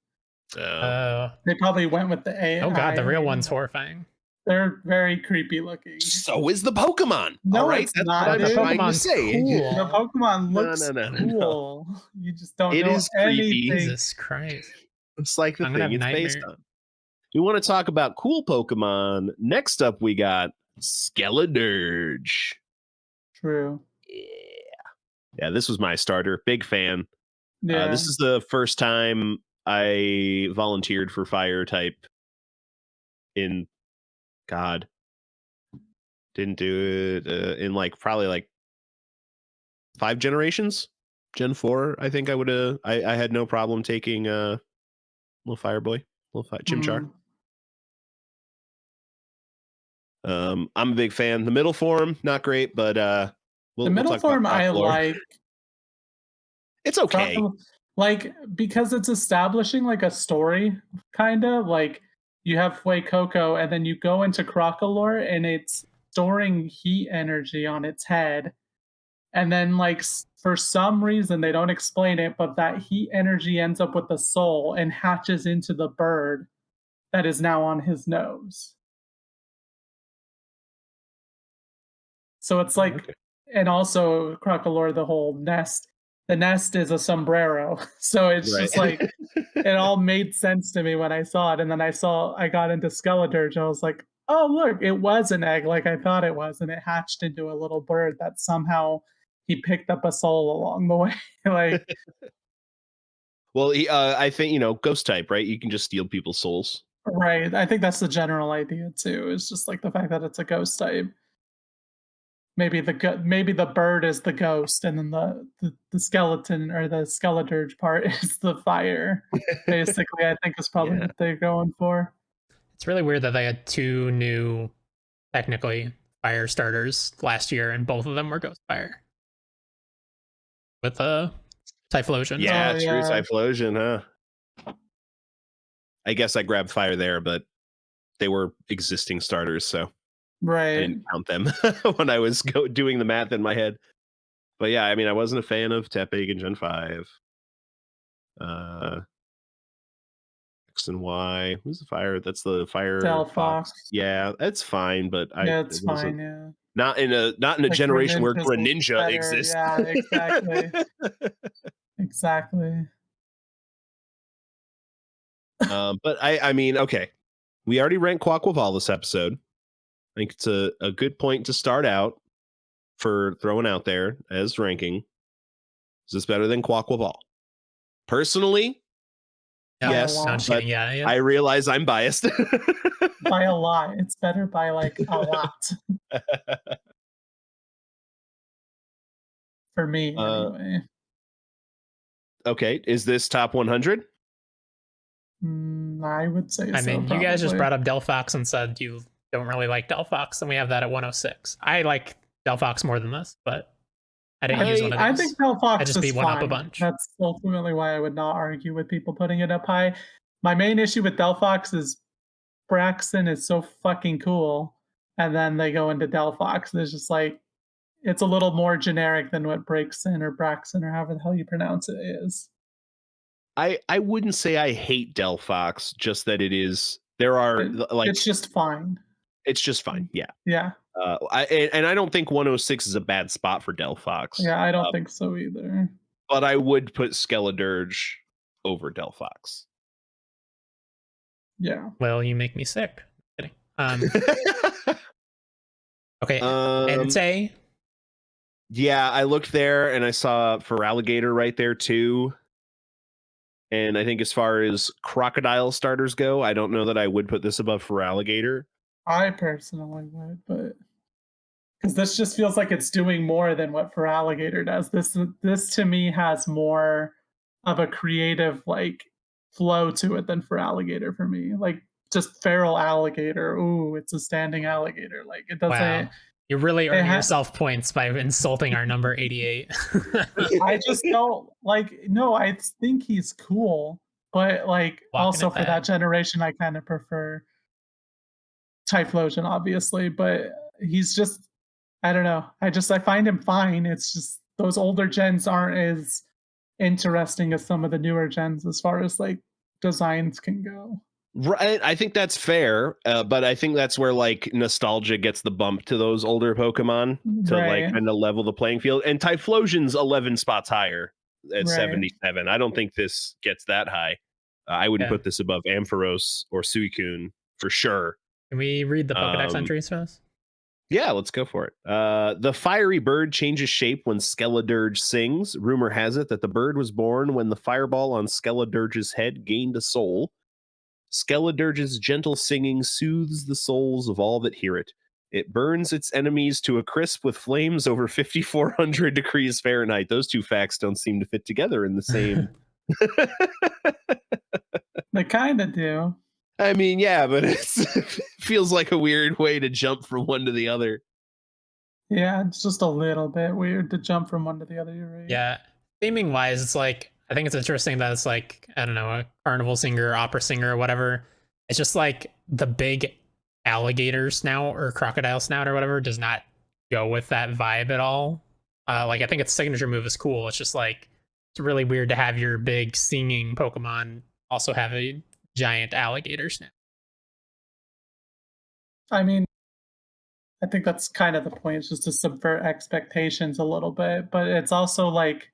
They probably went with the A. Oh god, the real one's horrifying. They're very creepy looking. So is the Pokemon. No, all right, it's not. The Pokemon's cool. The Pokemon looks cool. You just don't know is anything. creepy. Jesus Christ. It's like the thing it's based on. We want to talk about cool Pokemon. Next up, we got Skeledirge. True. Yeah, this was my starter. Big fan. Yeah. This is the first time I volunteered for fire type in God. Didn't do it in like probably like 5 generations. Gen 4, I think I would have I had no problem taking little fire boy, Chimchar. Mm. I'm a big fan. The middle form, not great, but The we'll middle talk about form I Crocalor. like. It's okay. Like, because it's establishing like a story, kind of like you have Fuecoco, and then you go into Crocalor, and it's storing heat energy on its head, and then like for some reason they don't explain it, but that heat energy ends up with the soul and hatches into the bird that is now on his nose. So it's like, Okay. and also Crocalor, the whole nest. The nest is a sombrero, so it's Right. just like it all made sense to me when I saw it, and then I got into Skeledirge, and I was like, "Oh, look, it was an egg like I thought it was, and it hatched into a little bird that somehow he picked up a soul along the way." Like, Well, I think ghost type, right? You can just steal people's souls. right, I think that's the general idea too, is just like the fact that it's a ghost type. Maybe the bird is the ghost, and then the skeleton or the Skeledirge part is the fire. Basically, I think is probably Yeah. what they're going for. It's really weird that they had 2 new, technically, fire starters last year, and both of them were Ghost Fire. With Typhlosion. Yeah, Oh, true yeah. Typhlosion, huh? I guess I grabbed fire there, but they were existing starters, so I Right. didn't count them when I was doing the math in my head. But yeah, I mean, I wasn't a fan of Tepig in Gen 5. X and Y. Who's the fire? That's the fire Delphox. fox. Yeah, that's fine, but Yeah, it it's wasn't fine, yeah. not in a Like, generation where Greninja's Greninja better, exists. yeah, exactly. Exactly. But I mean, okay. We already ranked Quaquaval this episode. I think it's a good point to start out for throwing out there as ranking. Is this better than Quaquaval? Personally, No, yes, no, I'm just but kidding. Yeah, yeah. I realize I'm biased. By a lot. It's better by, like, a lot. For me, anyway. Okay, is this top 100? I would say I so, mean, you guys just probably. brought up Delphox and said you don't really like Delphox, and we have that at 106. I like Delphox more than this, but I didn't use one of I these. think Delphox I just is beat one up a fine. bunch. That's ultimately why I would not argue with people putting it up high. My main issue with Delphox is Braxton is so fucking cool, and then they go into Delphox, and it's just like it's a little more generic than what Braixen or Braxton or however the hell you pronounce it is. I wouldn't say I hate Delphox, just that there are like It's just fine. it's just fine. Yeah. Yeah. I don't think 106 is a bad spot for Delphox. Yeah, I don't think so either. But I would put Skeledirge over Delphox. Yeah. Well, you make me sick. Kidding. Okay, Um, Entei. Yeah, I looked there and I saw Feraligatr right there too. And I think as far as crocodile starters go, I don't know that I would put this above Feraligatr. I personally would, but because this just feels like it's doing more than what Feraligatr does. This to me has more of a creative like flow to it than Feraligatr for me. Like just feral alligator. Ooh, it's a standing alligator. Like it doesn't. Wow. You're really It earning ha- yourself points by insulting our number 88. I just don't like. No, I think he's cool, but like Walking also it for that back. generation, I kind of prefer Typhlosion, obviously. But he's just I don't know. I find him fine. It's just those older gens aren't as interesting as some of the newer gens as far as like designs can go. Right, I think that's fair, but I think that's where like nostalgia gets the bump to those older Pokemon to like Right. kind of level the playing field. And Typhlosion's 11 spots higher at Right. 77. I don't think this gets that high. I wouldn't Yeah. put this above Ampharos or Suicune for sure. Can we read the Pokedex entries for this? Yeah, let's go for it. The fiery bird changes shape when Skeledirge sings. Rumor has it that the bird was born when the fireball on Skeledirge's head gained a soul. Skeledirge's gentle singing soothes the souls of all that hear it. It burns its enemies to a crisp with flames over 5,400 degrees Fahrenheit. Those two facts don't seem to fit together in the same. They kind of do. I mean, yeah, but it feels like a weird way to jump from one to the other. Yeah, it's just a little bit weird to jump from one to the other. You're right. Yeah, theming wise, it's like I think it's interesting that it's like I don't know, a carnival singer, opera singer, or whatever. It's just like the big alligator snout or crocodile snout or whatever does not go with that vibe at all. Like I think its signature move is cool. It's just like it's really weird to have your big singing Pokemon also have a giant alligator snout. I mean, I think that's kind of the point. It's just to subvert expectations a little bit, but it's also like,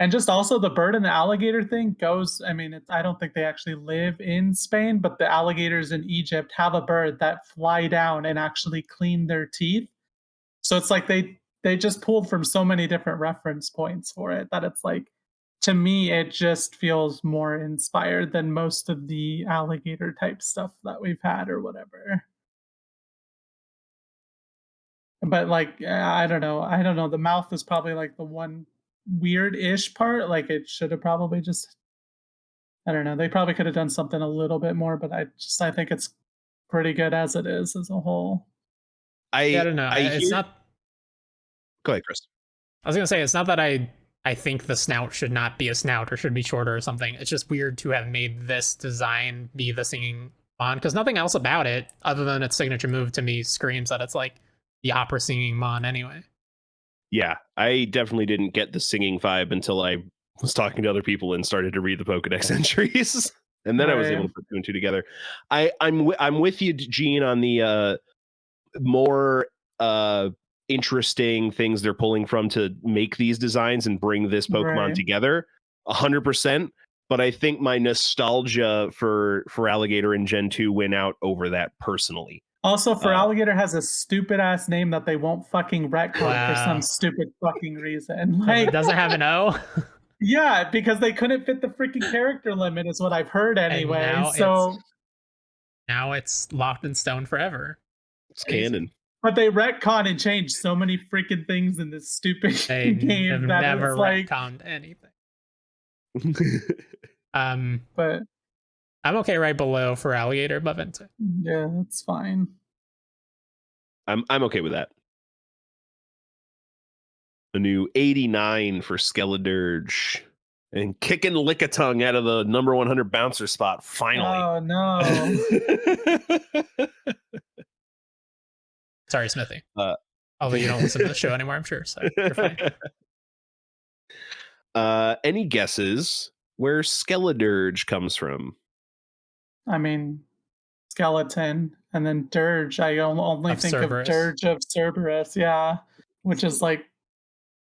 and just also the bird and the alligator thing goes. I mean, I don't think they actually live in Spain, but the alligators in Egypt have a bird that fly down and actually clean their teeth. So it's like they just pulled from so many different reference points for it that it's like, to me it just feels more inspired than most of the alligator type stuff that we've had or whatever. But like I don't know, the mouth is probably like the one weird-ish part. Like it should have probably just, I don't know, they probably could have done something a little bit more, but I think it's pretty good as it is as a whole. Yeah, I I don't know. I It's hear. not. Go ahead, Chris. I was gonna say it's not that I think the snout should not be a snout or should be shorter or something. It's just weird to have made this design be the singing mon because nothing else about it other than its signature move to me screams that it's like the opera singing mon anyway. Yeah, I definitely didn't get the singing vibe until I was talking to other people and started to read the Pokedex entries, and then I was able Right. to put two and two together. I'm with you, Gene, on the more interesting things they're pulling from to make these designs and bring this Pokemon Right. together. 100%. But I think my nostalgia for Alligator in Gen 2 went out over that personally. Also, for Uh, alligator has a stupid ass name that they won't fucking retcon for some Wow. stupid fucking reason. It Like, doesn't have an O. yeah, because they couldn't fit the freaking character limit, is what I've heard And anyway. now it's locked in stone forever. it's Crazy. canon. But they retcon and change so many freaking things in this stupid They have game that never it's like, retconned anything. Um, but I'm okay right below for alligator, but Vente. yeah, that's fine. I'm okay with that. A new 89 for Skeledirge. And kicking Lickitung out of the number 100 bouncer spot, finally. Oh no. Sorry, Smithy. Uh, Although you don't listen to the show anymore, I'm sure. So you're fine. Any guesses where Skeledirge comes from? I mean, skeleton and then dirge. I only Of think of Cerberus. dirge of Cerberus, yeah, which is like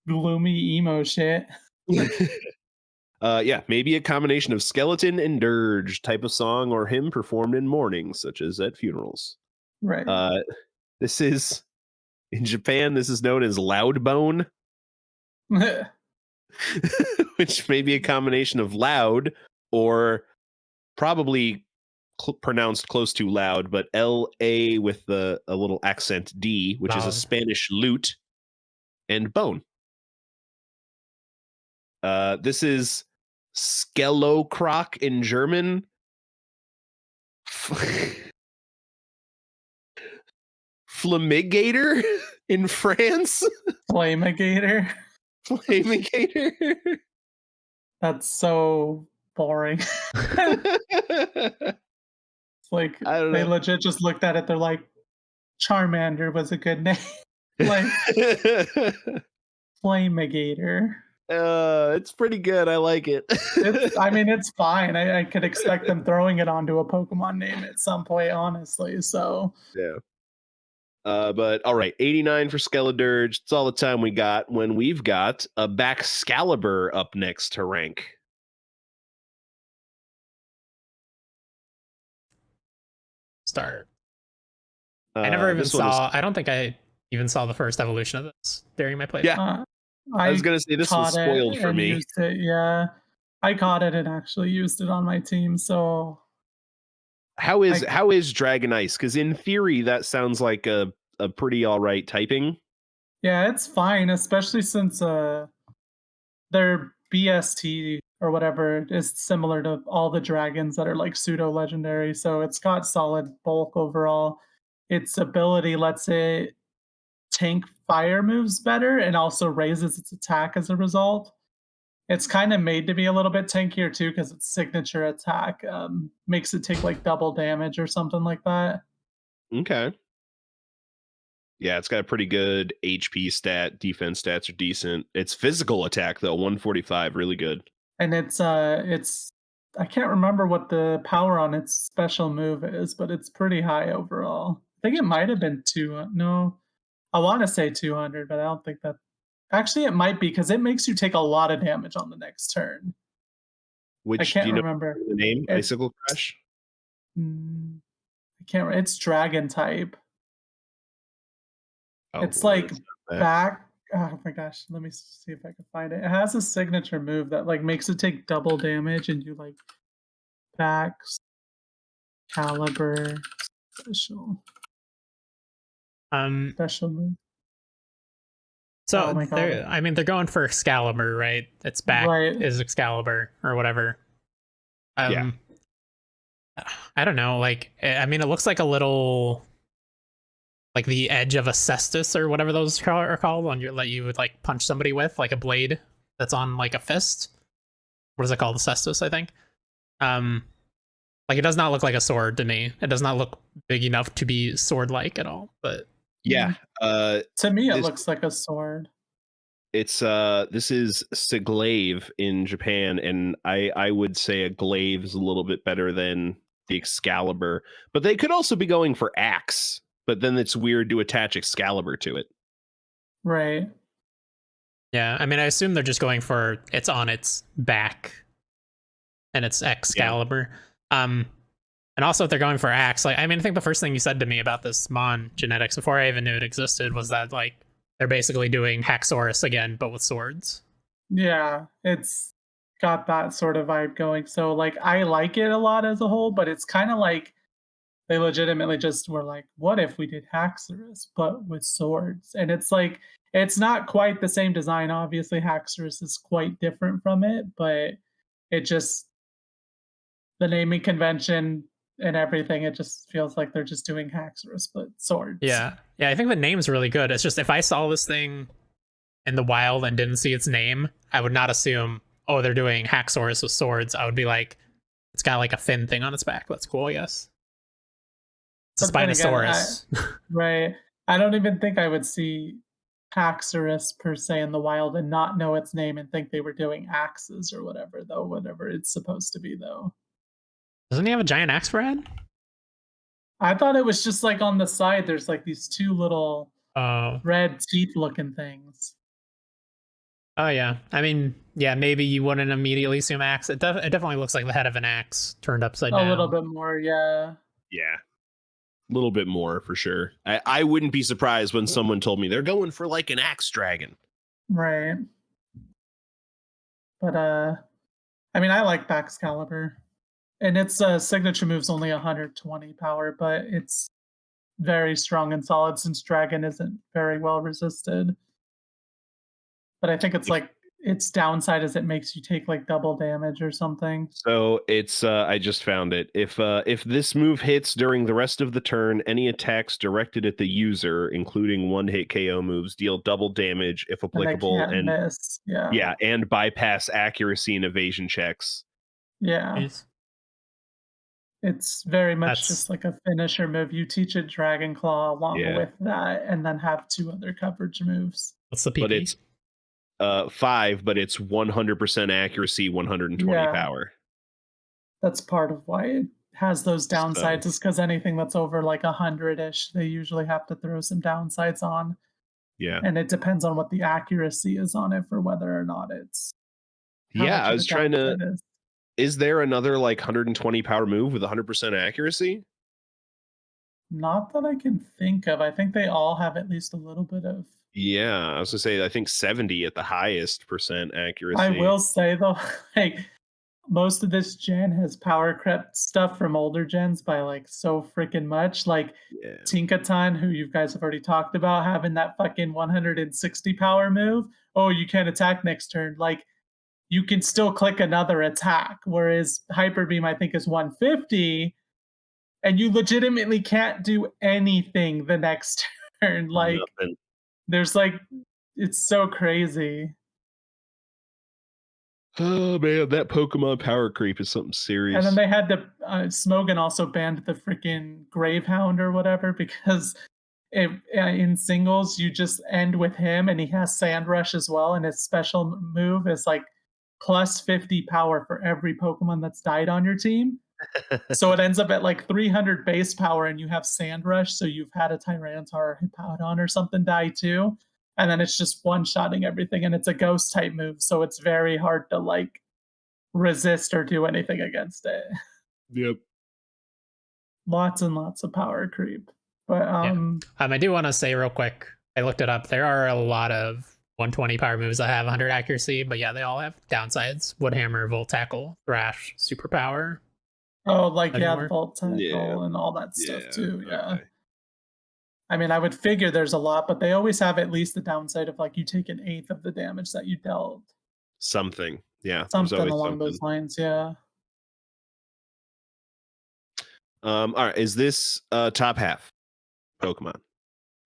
gloomy emo shit. Yeah, maybe a combination of skeleton and dirge type of song or hymn performed in mourning, such as at funerals. Right. This is in Japan. This is known as loud bone, which may be a combination of loud or probably pronounced close to loud, but L-A with a little accent D, which is a Loud. Spanish lute, and bone. This is Skellokrock in German. Flamigator in France. Flamigator. Flamigator. That's so boring. It's like I don't they know. legit just looked at it. They're like, Charmander was a good name. Like Flamigator. It's pretty good. I like it. I mean, it's fine. I could expect them throwing it onto a Pokemon name at some point, honestly. So Yeah. But all right, 89 for Skeledirge. It's all the time we got when we've got a Baxcalibur up next to rank. Start. I never even this one is saw. I don't think I even saw the first evolution of this during my playthrough. Yeah, I was I gonna say this was caught it spoiled for and me. used it. Yeah, I caught it and actually used it on my team. So How is I how is Dragon Ice? Because in theory, that sounds like a pretty all right typing. yeah, it's fine, especially since their BST or whatever is similar to all the dragons that are like pseudo legendary. So it's got solid bulk overall. Its ability lets it tank fire moves better and also raises its attack as a result. It's kind of made to be a little bit tankier too because its signature attack makes it take like double damage or something like that. Okay. Yeah, it's got a pretty good HP stat. Defense stats are decent. Its physical attack though, 145, really good. And it's I can't remember what the power on its special move is, but it's pretty high overall. I think it might have been no, I want to say 200, but I don't think that. Actually, it might be because it makes you take a lot of damage on the next turn. I Which do can't you know remember. the name? It Icicle Crash? mm, I can't. It's dragon type. Oh, It's well, like it's not that. back. Oh my gosh, let me see if I can find it. It has a signature move that like makes it take double damage and do like back caliber special Um, special move. so Oh my god. they're going for Excalibur, right? Its back Right. is Excalibur or whatever. Yeah. Um, I don't know. Like, it looks like a little like the edge of a cestus or whatever those are called on your that you would like punch somebody with, like a blade that's on like a fist. What is it called? The cestus, I think. Um, like it does not look like a sword to me. It does not look big enough to be sword-like at all. But Yeah. To me, it This looks like a sword. it's this is Siglaive in Japan, and I would say a glaive is a little bit better than the Excalibur, but they could also be going for axe. But then it's weird to attach Excalibur to it. Right. yeah, I assume they're just going for it's on its back and it's Yeah. Excalibur. And also if they're going for axe, like I think the first thing you said to me about this Mon genetics before I even knew it existed was that like they're basically doing Haxorus again, but with swords. Yeah, it's got that sort of vibe going. So like I like it a lot as a whole, but it's kind of like they legitimately just were like, what if we did Haxorus but with swords? And it's like it's not quite the same design. Obviously, Haxorus is quite different from it, but it just the naming convention and everything, it just feels like they're just doing Haxorus but swords. Yeah. Yeah, I think the name's really good. It's just if I saw this thing in the wild and didn't see its name, I would not assume, oh, they're doing Haxorus with swords. I would be like, it's got like a fin thing on its back. That's cool, I guess. It's a But then again, Spinosaurus. right, I don't even think I would see Haxorus per se in the wild and not know its name and think they were doing axes or whatever, though, whatever it's supposed to be, though. Doesn't he have a giant axe for a head? I thought it was just like on the side, there's like these two little Oh. red teeth looking things. Oh yeah. Yeah, maybe you wouldn't immediately assume axe. It definitely looks like the head of an axe turned upside A down. little bit more, yeah. Yeah. A little bit more for sure. I wouldn't be surprised when someone told me they're going for like an axe dragon. Right. But I like Baxcalibur. And its signature move's only 120 power, but it's very strong and solid since Dragon isn't very well resisted. But I think it's If- like its downside is it makes you take like double damage or something. So it's I just found it. If this move hits during the rest of the turn, any attacks directed at the user, including one hit KO moves, deal double damage if And they applicable, can't and miss. Yeah. and bypass accuracy and evasion checks. Yeah. Jeez. It's very much That's just like a finisher move. You teach a Dragon Claw along Yeah. with that, and then have two other coverage moves. what's the PP? But it's 5, but it's 100% accuracy, 120 Yeah. power. That's part of why it has those downsides, So, is because anything that's over like 100-ish, they usually have to throw some downsides on. yeah. And it depends on what the accuracy is on it for whether or not it's how Yeah, much I of a was trying to downside is. is there another like 120 power move with 100% accuracy? Not that I can think of. I think they all have at least a little bit of. Yeah, I was gonna say I think 70 at the highest percent I accuracy. will say though, like most of this gen has power crept stuff from older gens by like so freaking much. Like Yeah. Tinkaton, who you guys have already talked about, having that fucking 160 power move. Oh, you can't attack next turn. Like you can still click another attack. Whereas Hyper Beam, I think, is 150, and you legitimately can't do anything the next turn. Like Nothing. there's like it's so crazy. Oh man, that Pokemon power creep is something And then serious. they had to Smogan also banned the freaking Gravehound or whatever because in singles you just end with him and he has Sand Rush as well, and his special move is like plus 50 power for every Pokemon that's died on your team. So it ends up at like 300 base power, and you have Sand Rush, so you've had a Tyranitar or Hippowdon or something die too. And then it's just one-shotting everything, and it's a ghost type move, so it's very hard to like resist or do anything against it. Yep. Lots and lots of power creep. But Yeah. I do want to say real quick, I looked it up. There are a lot of 120 power moves that have 100 accuracy, but yeah, they all have downsides. Woodhammer, Volt Tackle, Thrash, Superpower. oh, like Any yeah, the more? Volt Tackle Yeah. and all that Yeah. stuff too. Yeah. Okay. I mean, I would figure there's a lot, but they always have at least the downside of like you take an eighth of the damage that you dealt. Something. Yeah, there's Something always along something. those lines, yeah. All right, is this top half Pokemon?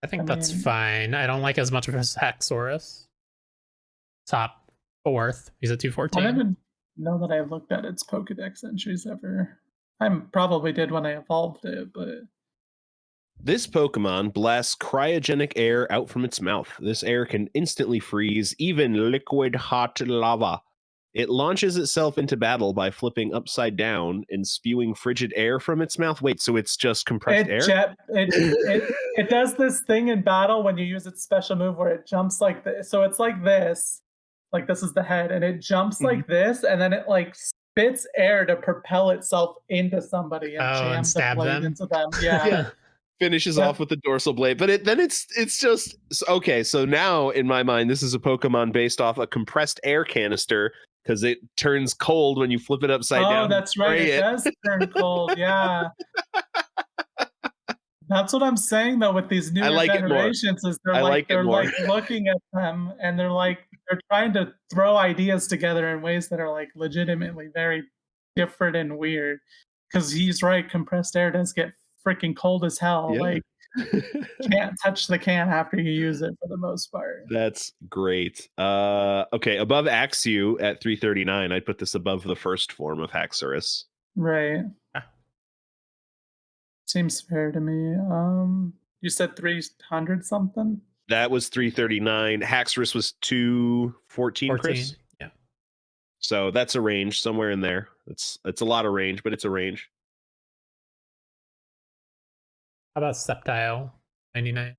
I think I that's mean, fine. I don't like as much of his Haxorus. Top fourth. He's a I 214. don't even know that I looked at its Pokedex entries ever. I probably did when I evolved it, but This Pokemon blasts cryogenic air out from its mouth. This air can instantly freeze even liquid hot lava. It launches itself into battle by flipping upside down and spewing frigid air from its mouth. Wait, so it's just compressed air? it does this thing in battle when you use its special move where it jumps like this. So it's like this is the head, and it jumps Mhm. like this, and then it like spits air to propel itself into somebody and Oh, and jam the stab blade them. into them. Yeah. Finishes Yeah. off with the dorsal blade, but then it's just okay. So now in my mind, this is a Pokemon based off a compressed air canister because it turns cold when you flip it upside Oh, down. And that's right. spray It does turn cold. Yeah. That's what I'm saying though with these I newer like it more. generations is I like it they're more. like looking at them and they're trying to throw ideas together in ways that are like legitimately very different and weird. Cause he's right, compressed air does get freaking cold as hell. Yeah. Like can't touch the can after you use it for the most part. That's great. Okay, above Axew at 339, I'd put this above the first form of Haxorus. Right. Ah, Seems fair to me. You said 300 something? That was 339. Haxorus was 214, 14. Chris. Yeah. So that's a range somewhere in there. It's a lot of range, but it's a range. How about Sceptile? 99.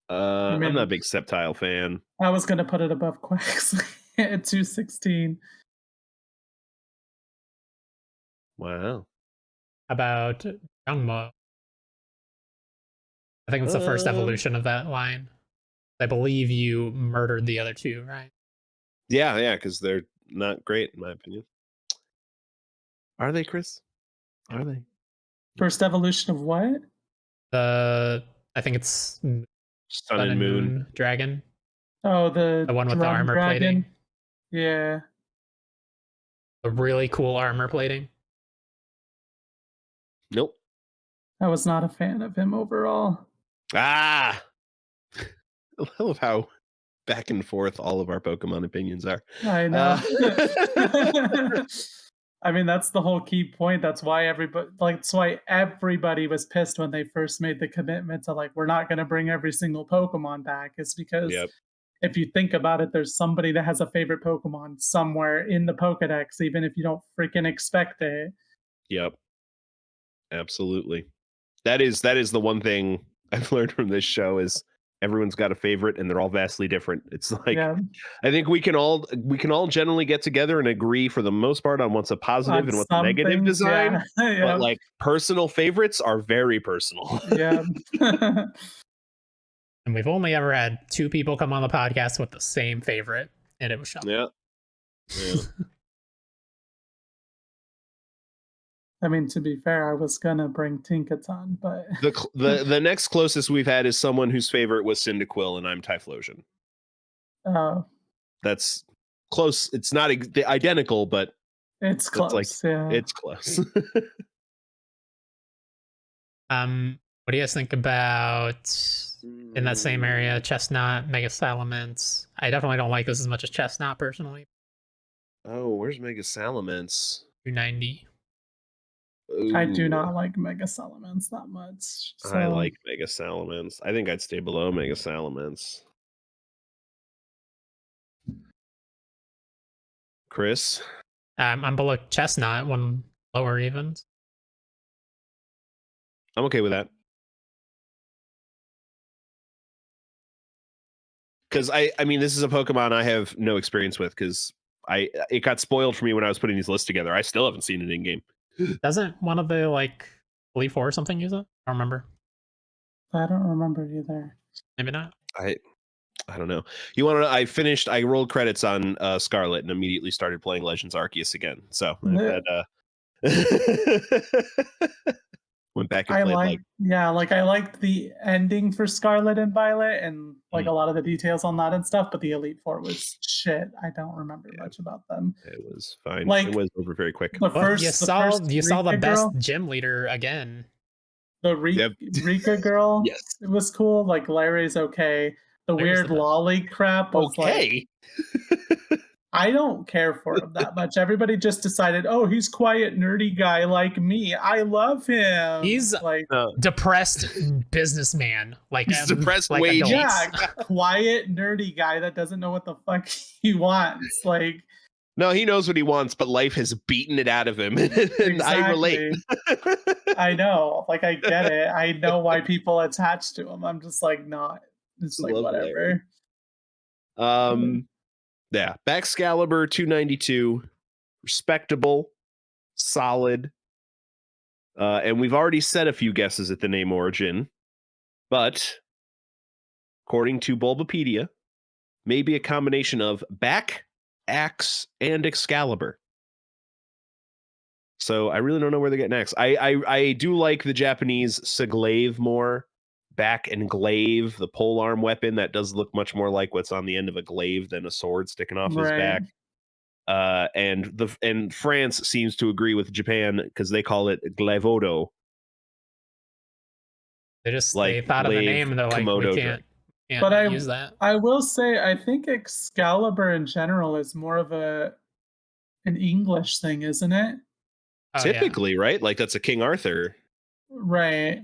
I I'm not a mean, big Sceptile fan. I was gonna put it above Quacks at 216. Wow. How about Jungmo? I think it's the first evolution of that line. I believe you murdered the other two, right? Yeah, because they're not great in my opinion. Are they, Chris? Are they? First evolution of what? I think it's Sun and Moon. Dragon. Oh, The the one with the drum armor dragon. plating. Yeah. The really cool armor plating. Nope. I was not a fan of him overall. Ah. I love how back and forth all of our Pokemon opinions are. I know. I mean, that's the whole key point. That's why everybody was pissed when they first made the commitment to like, we're not going to bring every single Pokemon back. Is because Yep. if you think about it, there's somebody that has a favorite Pokemon somewhere in the Pokedex, even if you don't freaking expect it. Yep. Absolutely. That is the one thing I've learned from this show is everyone's got a favorite, and they're all vastly different. It's like Yeah, I think we can all generally get together and agree for the most part on what's a positive on and what's a some negative things, design. yeah. But Yeah, like personal favorites are very personal. yeah. And we've only ever had 2 people come on the podcast with the same favorite, and it was Sean. Yeah. Yeah. I mean, to be fair, I was gonna bring Tinkaton, but The next closest we've had is someone whose favorite was Cyndaquil, and I'm Typhlosion. oh, That's close. It's not identical, but it's it's like close. Yeah, it's close. What do you guys think about in that same area, Chestnut, Mega Salamence? I definitely don't like this as much as Chestnut personally. Oh, where's Mega Salamence? 290. I do Ooh, not like Mega Salamence that much. So I like Mega Salamence. I think I'd stay below Mega Salamence. Chris? I'm below Chestnut, one lower even. I'm okay with that. Because I mean, this is a Pokemon I have no experience with because it got spoiled for me when I was putting these lists together. I still haven't seen it in game. Doesn't one of the like Elite Four or something use it? I don't remember. I don't remember either. Maybe not. I don't know. You want to know? I rolled credits on Scarlet and immediately started playing Legends Arceus again. So I've had went back and played like I liked the ending for Scarlet and Violet and like a lot of the details on that and stuff, but the Elite Four was shit. I don't remember much about them. it was fine. Like, it was over very quick. The Well, first you saw the Rika best girl, gym leader again. the Yep. Rika girl. Yes. It was cool. Like Larry's okay. The Larry's weird the best. lolly crap was like Okay. I don't care for him that much. Everybody just decided, oh, he's quiet, nerdy guy like me. I love him. He's like depressed businessman. Like He's depressed like wage. yeah, quiet, nerdy guy that doesn't know what the fuck he wants. Like No, he knows what he wants, but life has beaten it out of him. And I relate. I know. Like I get it. I know why people attach to him. I'm just like not. It's like Love whatever. Yeah, Baxcalibur 292, respectable, solid. And we've already said a few guesses at the name origin, but according to Bulbapedia, maybe a combination of back, axe, and Excalibur. So I really don't know where they're getting axe. I do like the Japanese Siglaive more. Back and glaive, the polearm weapon that does look much more like what's on the end of a glaive than a sword sticking off his back. And France seems to agree with Japan because they call it glaivodo. they thought of the name and they're like, we can't but use that. I will say I think Excalibur in general is more of an English thing, isn't it? Oh, typically, right? Like that's a King Arthur. Right.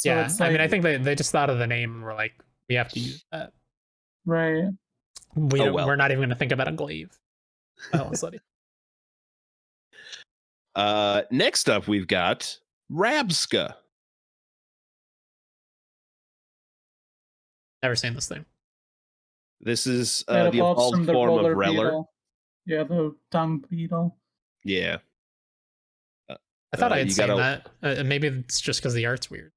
So yeah, it's like, I mean, I think they just thought of the name and were like, we have to use that. Right. We're not even going to think about a glaive. Next up, we've got Rabska. Never seen this thing. This is it the evolved from the form of roller Reller. beetle. Yeah, the dung beetle. Yeah. I thought I had you seen gotta- that. Maybe it's just because the art's weird.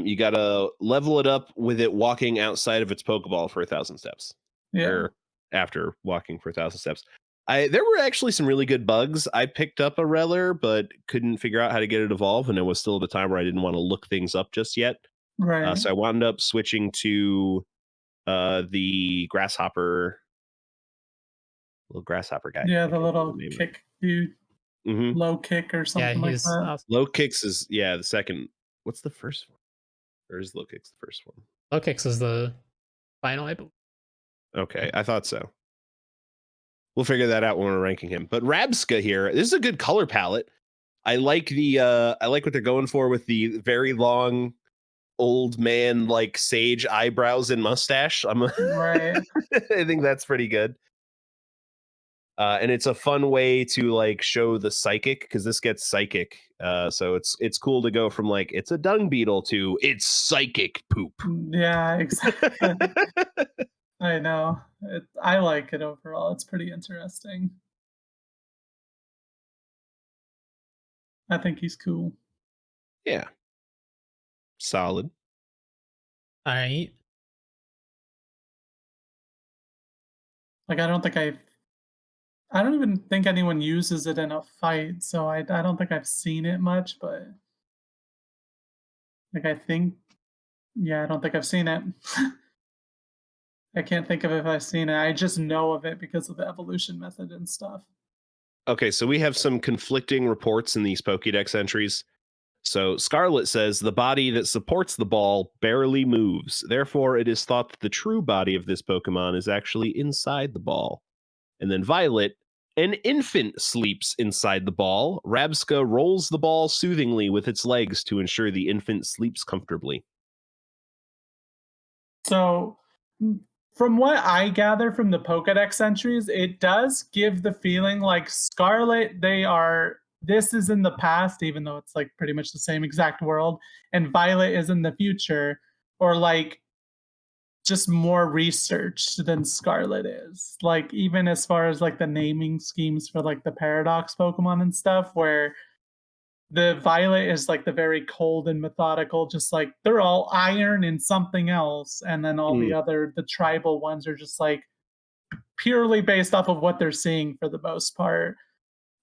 You gotta level it up with it walking outside of its Pokeball for 1,000 steps. Yeah. Or after walking for 1,000 steps. There were actually some really good bugs. I picked up a Reller, but couldn't figure out how to get it evolved, and it was still at a time where I didn't want to look things up just yet. Right. So I wound up switching to the grasshopper, little grasshopper guy. Yeah, the little kick dude. Mm-hmm. Low kick or something like that. Awesome. Low kicks is the second. What's the first one? Or is low kicks the first one? Low kicks is the final, I believe. Okay, I thought so. We'll figure that out when we're ranking him. But Rabska here, this is a good color palette. I like what they're going for with the very long old man like sage eyebrows and mustache. Right. I think that's pretty good. And it's a fun way to like show the psychic because this gets psychic. So it's cool to go from like it's a dung beetle to it's psychic poop. Yeah, exactly. I know. I like it overall. It's pretty interesting. I think he's cool. Yeah. Solid. All right. Like I don't even think anyone uses it in a fight, so I don't think I've seen it much, but like I think yeah, I don't think I've seen it. I can't think of if I've seen it. I just know of it because of the evolution method and stuff. Okay, so we have some conflicting reports in these Pokédex entries. So Scarlet says the body that supports the ball barely moves. Therefore, it is thought that the true body of this Pokemon is actually inside the ball. And then Violet, an infant sleeps inside the ball. Rabska rolls the ball soothingly with its legs to ensure the infant sleeps comfortably. So, from what I gather from the Pokedex entries, it does give the feeling like Scarlet, this is in the past, even though it's like pretty much the same exact world, and Violet is in the future, or like just more researched than Scarlet is. Like, even as far as like the naming schemes for like the Paradox Pokemon and stuff, where the Violet is like the very cold and methodical, just like they're all iron and something else. And then all the tribal ones are just like purely based off of what they're seeing for the most part.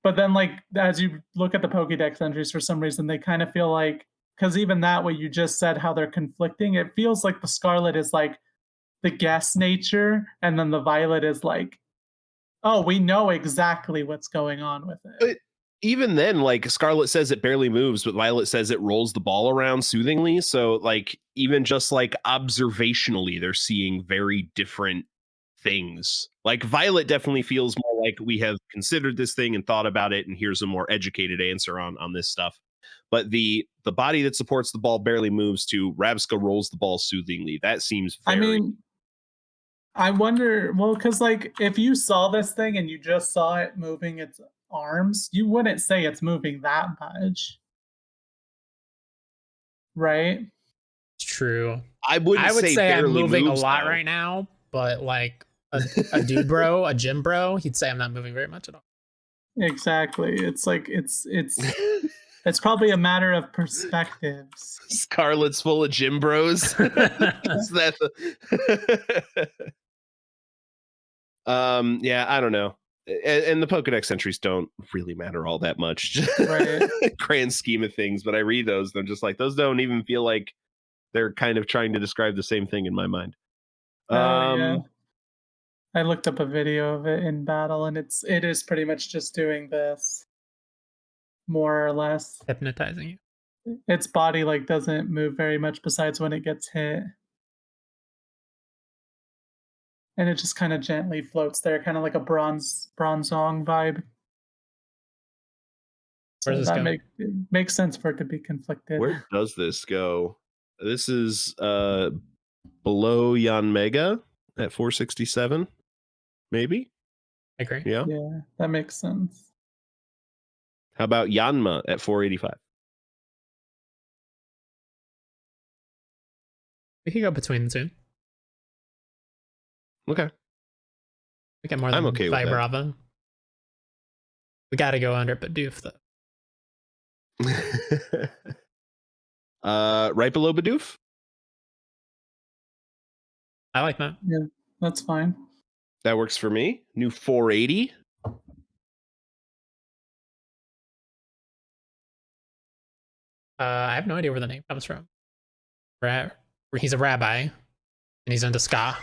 But then, like, as you look at the Pokédex entries, for some reason, they kind of feel like, because even that, what you just said, how they're conflicting, it feels like the Scarlet is like the guess nature, and then the Violet is like, oh, we know exactly what's going on with it. But even then, like Scarlet says it barely moves, but Violet says it rolls the ball around soothingly. So, like, even just like observationally, they're seeing very different things. Like Violet definitely feels more like we have considered this thing and thought about it, and here's a more educated answer on this stuff. But the body that supports the ball barely moves to Rabska rolls the ball soothingly. That seems I very mean, I wonder, well, because like if you saw this thing and you just saw it moving its arms, you wouldn't say it's moving that much, right? It's true. I wouldn't I would say say I'm barely moving a moves, lot though. right now, but like a dude bro, a gym bro, he'd say I'm not moving very much at all. Exactly. It's like it's probably a matter of perspectives. Scarlet's full of gym bros. Is that yeah, I don't know. And the Pokedex entries don't really matter all that much. Right. Grand scheme of things, but I read those and I'm just like, those don't even feel like they're kind of trying to describe the same thing in my mind. Yeah. I looked up a video of it in battle and it is pretty much just doing this, more or less. Hypnotizing you. Its body like doesn't move very much besides when it gets hit. And it just kind of gently floats there, kind of like a bronzong vibe. Where's So this that going? makes sense for it to be conflicted. Where does this go? This is below Yanmega at 467, maybe? I agree. Yeah. Yeah, that makes sense. How about Yanma at 485? We could go between the two. Okay. We get more than I'm okay with that. Vibrava. We gotta go under Bidoof though. Right below Bidoof? I like that. Yeah, that's fine. That works for me. New 480. I have no idea where the name comes from. He's a rabbi, and he's into ska.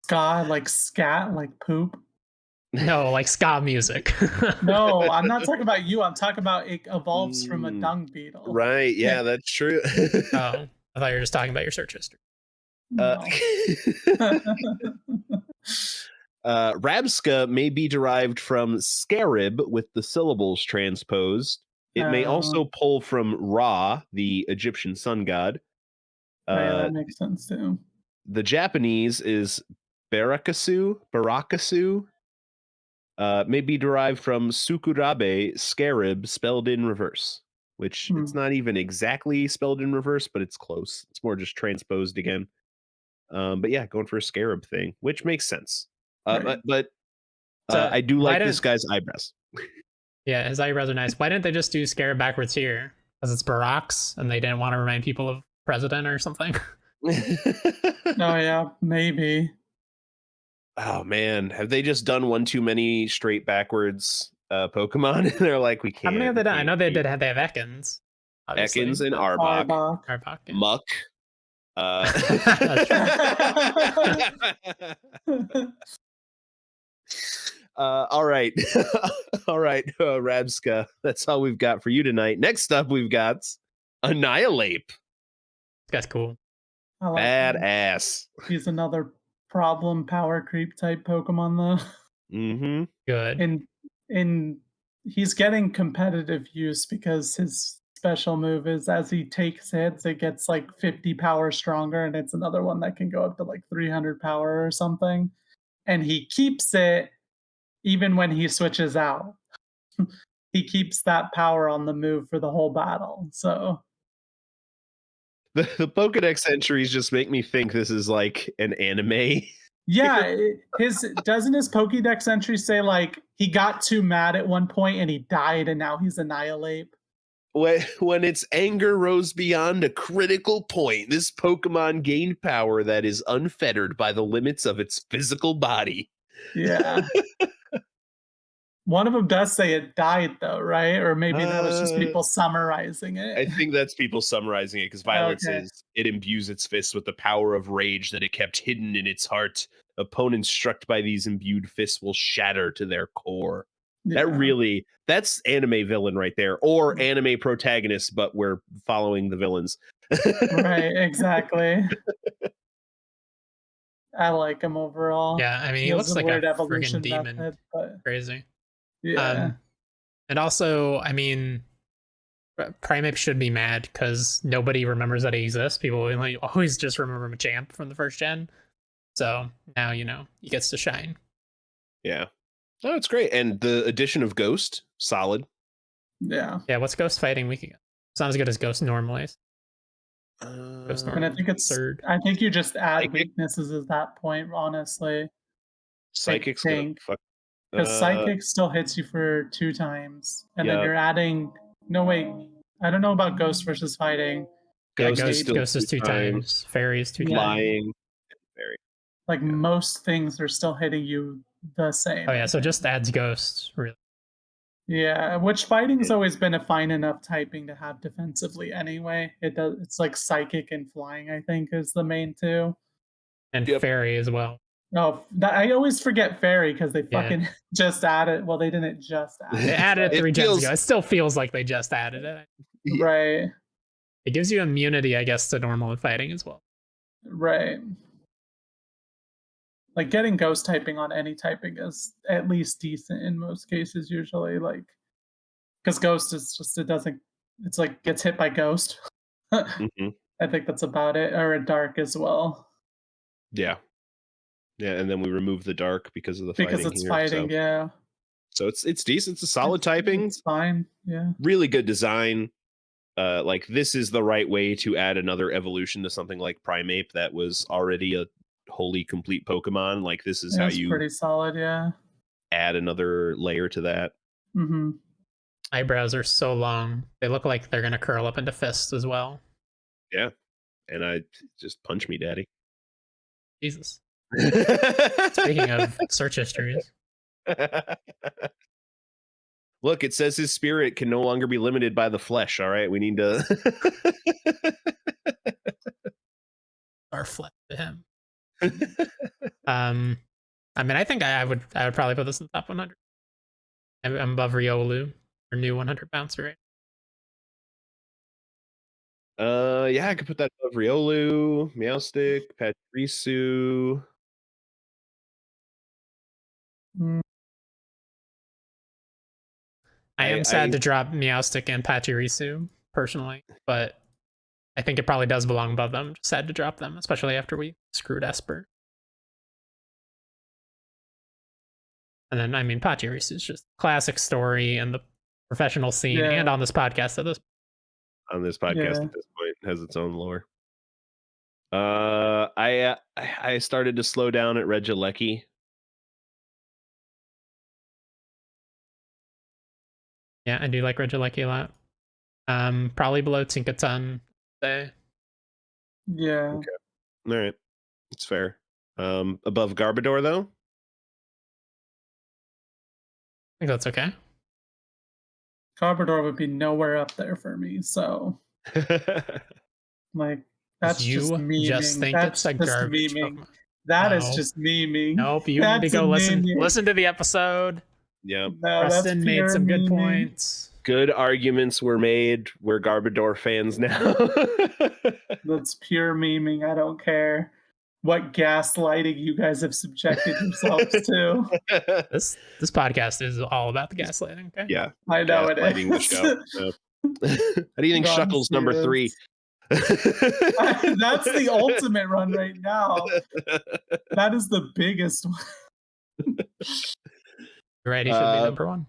Ska, like scat, like poop. No, like ska music. No, I'm not talking about you. I'm talking about it evolves from a dung beetle. Right. Yeah, that's true. Oh, I thought you were just talking about your search history. No. Rabska may be derived from scarab with the syllables transposed. It may also pull from Ra, the Egyptian sun god. Yeah, that makes sense too. The Japanese is Barakasu may be derived from Sukurabe, scarab, spelled in reverse, which it's not even exactly spelled in reverse, but it's close. It's more just transposed again. But yeah, going for a scarab thing, which makes sense. Right. But So I do why like this didn't- guy's eyebrows. Yeah, his eyebrows are nice. Why didn't they just do Scarab backwards here? Because it's Barack's and they didn't want to remind people of president or something. Oh yeah, maybe. Oh man, have they just done one too many straight backwards Pokemon? They're like, we How can't. many have they done? I know they keep did. They have Ekans, obviously. Ekans and Arbok, Arbok. Arbok, yeah. Muck. All right. All right, Rabska. That's all we've got for you tonight. Next up, we've got Annihilate. That's cool. I like him. Badass. He's another problem power creep type Pokemon though. Mm-hmm. Good. In he's getting competitive use because his special move is as he takes hits, it gets like 50 power stronger, and it's another one that can go up to like 300 power or something. And he keeps it even when he switches out. He keeps that power on the move for the whole battle. So The Pokedex entries just make me think this is like an anime. yeah, his doesn't his Pokédex entry say like he got too mad at one point and he died and now he's Annihilate? When its anger rose beyond a critical point, this Pokemon gained power that is unfettered by the limits of its physical body. Yeah. One of them does say it died though, right? Or maybe that was just people summarizing it. I think that's people summarizing it because Violet Okay. says it imbues its fists with the power of rage that it kept hidden in its heart. Opponents struck by these imbued fists will shatter to their core. Yeah. That's anime villain right there, or anime protagonist, but we're following the villains. Right, exactly. I like him overall. Yeah, I mean, he has looks a like a weird friggin' evolution demon. method, but Crazy. yeah. And also, I mean, Primeape should be mad because nobody remembers that he exists. People only always just remember Machamp from the first gen. So now, he gets to shine. Yeah. Oh, it's great. And the addition of Ghost, solid. Yeah. Yeah, what's Ghost fighting weak again? It's not as good as Ghost normally. Ghost And I think it's third. I think you just add Psychic? weaknesses at that point, honestly. Psychic's I gonna think. fuck. Because Psychic still hits you for 2 times. And then Yep. you're adding no wait. I don't know about Ghost versus fighting. Yeah, Ghost is still Ghost is 2 times. Fairy is 2 times. Flying. Very. Like most things are still hitting you the same. Oh yeah, so just adds Ghost, really. Yeah, which fighting's always been a fine enough typing to have defensively anyway. It's like Psychic and Flying, I think, is the main two. And Yep. Fairy as well. Oh, I always forget Fairy because they fucking just added. Well, they didn't just add They it. added it It 3 gens feels- ago. It still feels like they just added it. Yeah. Right, It gives you immunity, I guess, to normal fighting as well. right. Like getting ghost typing on any typing is at least decent in most cases, usually. Like, because ghost is just it's like gets hit by ghost. Mhm. I think that's about it, or a dark as well. Yeah. Yeah, and then we remove the dark because of the Because fighting it's here, fighting, yeah. So it's decent. It's a solid typing. It's fine, yeah. Really good design. Like this is the right way to add another evolution to something like Primeape that was already a wholly complete Pokemon. Like this is how It's you pretty solid, yeah. add another layer to that. Mm-hmm. Eyebrows are so long. They look like they're going to curl up into fists as well. Yeah. And I just punch me, daddy. Jesus. Speaking of search histories. Look, it says his spirit can no longer be limited by the flesh. All right, we need to. Are flip to him. I mean, I think I would probably put this in the top 100. I'm above Riolu, our new 100 bouncer. Yeah, I could put that above Riolu, Meowstic, Pachirisu. I am sad to drop Meowstic and Pachirisu personally, but I think it probably does belong above them. Just sad to drop them, especially after we screwed Esper. And then I mean Pachirisu is just classic story in the professional scene and Yeah. on this podcast at this. On this podcast Yeah. at this point has its own lore. I started to slow down at Regieleki. Yeah, I do like Regieleki a lot. Probably below Tinkaton. I Yeah. Okay. All right, it's fair. Above Garbodor though. think that's okay. Garbodor would be nowhere up there for me. So like that's just You just memeing. think it's That's a just garbage memeing. Pokemon. That is No. just memeing. Nope, you need to That's go listen memeing. to the episode. Yeah, No, that's Preston made pure some good memeing. points. good arguments were made. We're Garbodor fans now. That's pure memeing. I don't care what gaslighting you guys have subjected yourselves to. This podcast is all about the gaslighting, okay? Yeah, I know it gaslighting the is. show. Yeah. How do you think It Shuckle's honestly number is. 3? That's the ultimate run right now. That is the biggest one. You're right, he should be number 1.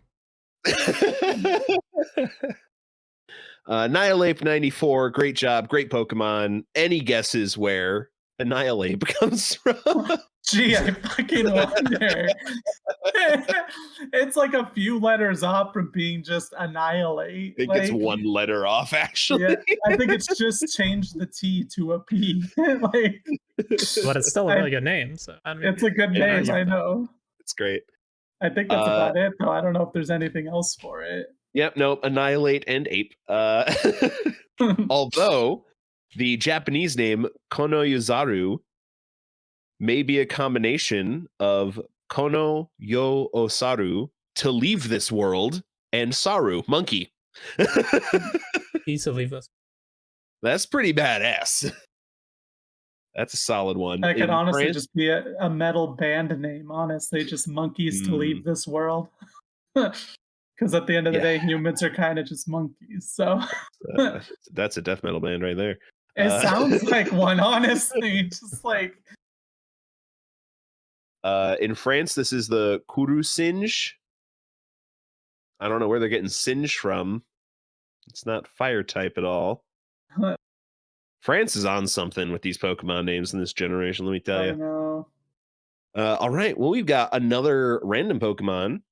Annihilape 94, great job, great Pokemon. Any guesses where Annihilape comes from? Gee, I fucking wonder. It's like a few letters off from being just annihilate. I think like, it's one letter off, actually. Yeah, I think it's just changed the T to a P. like, But it's still a really good name, so I mean, it's a good Yeah, name, I know. It's great. I think that's about it, though. I don't know if there's anything else for it. Yep, nope, Annihilate and Ape. Although the Japanese name Konoyuzaru may be a combination of Kono yo Osaru, to leave this world, and Saru, monkey. He's to leave us. That's pretty badass. That's a solid one. That could In honestly France- just be a metal band name, honestly. Just monkeys to leave this world. Because at the end of the day, humans are kind of just monkeys. So that's a death metal band right there. it sounds like one, honestly. Just like in France, this is the Kuru Singe. I don't know where they're getting Singe from. It's not fire type at all. France is on something with these Pokemon names in this generation, let me tell I you. know. All right, well, we've got another random Pokemon.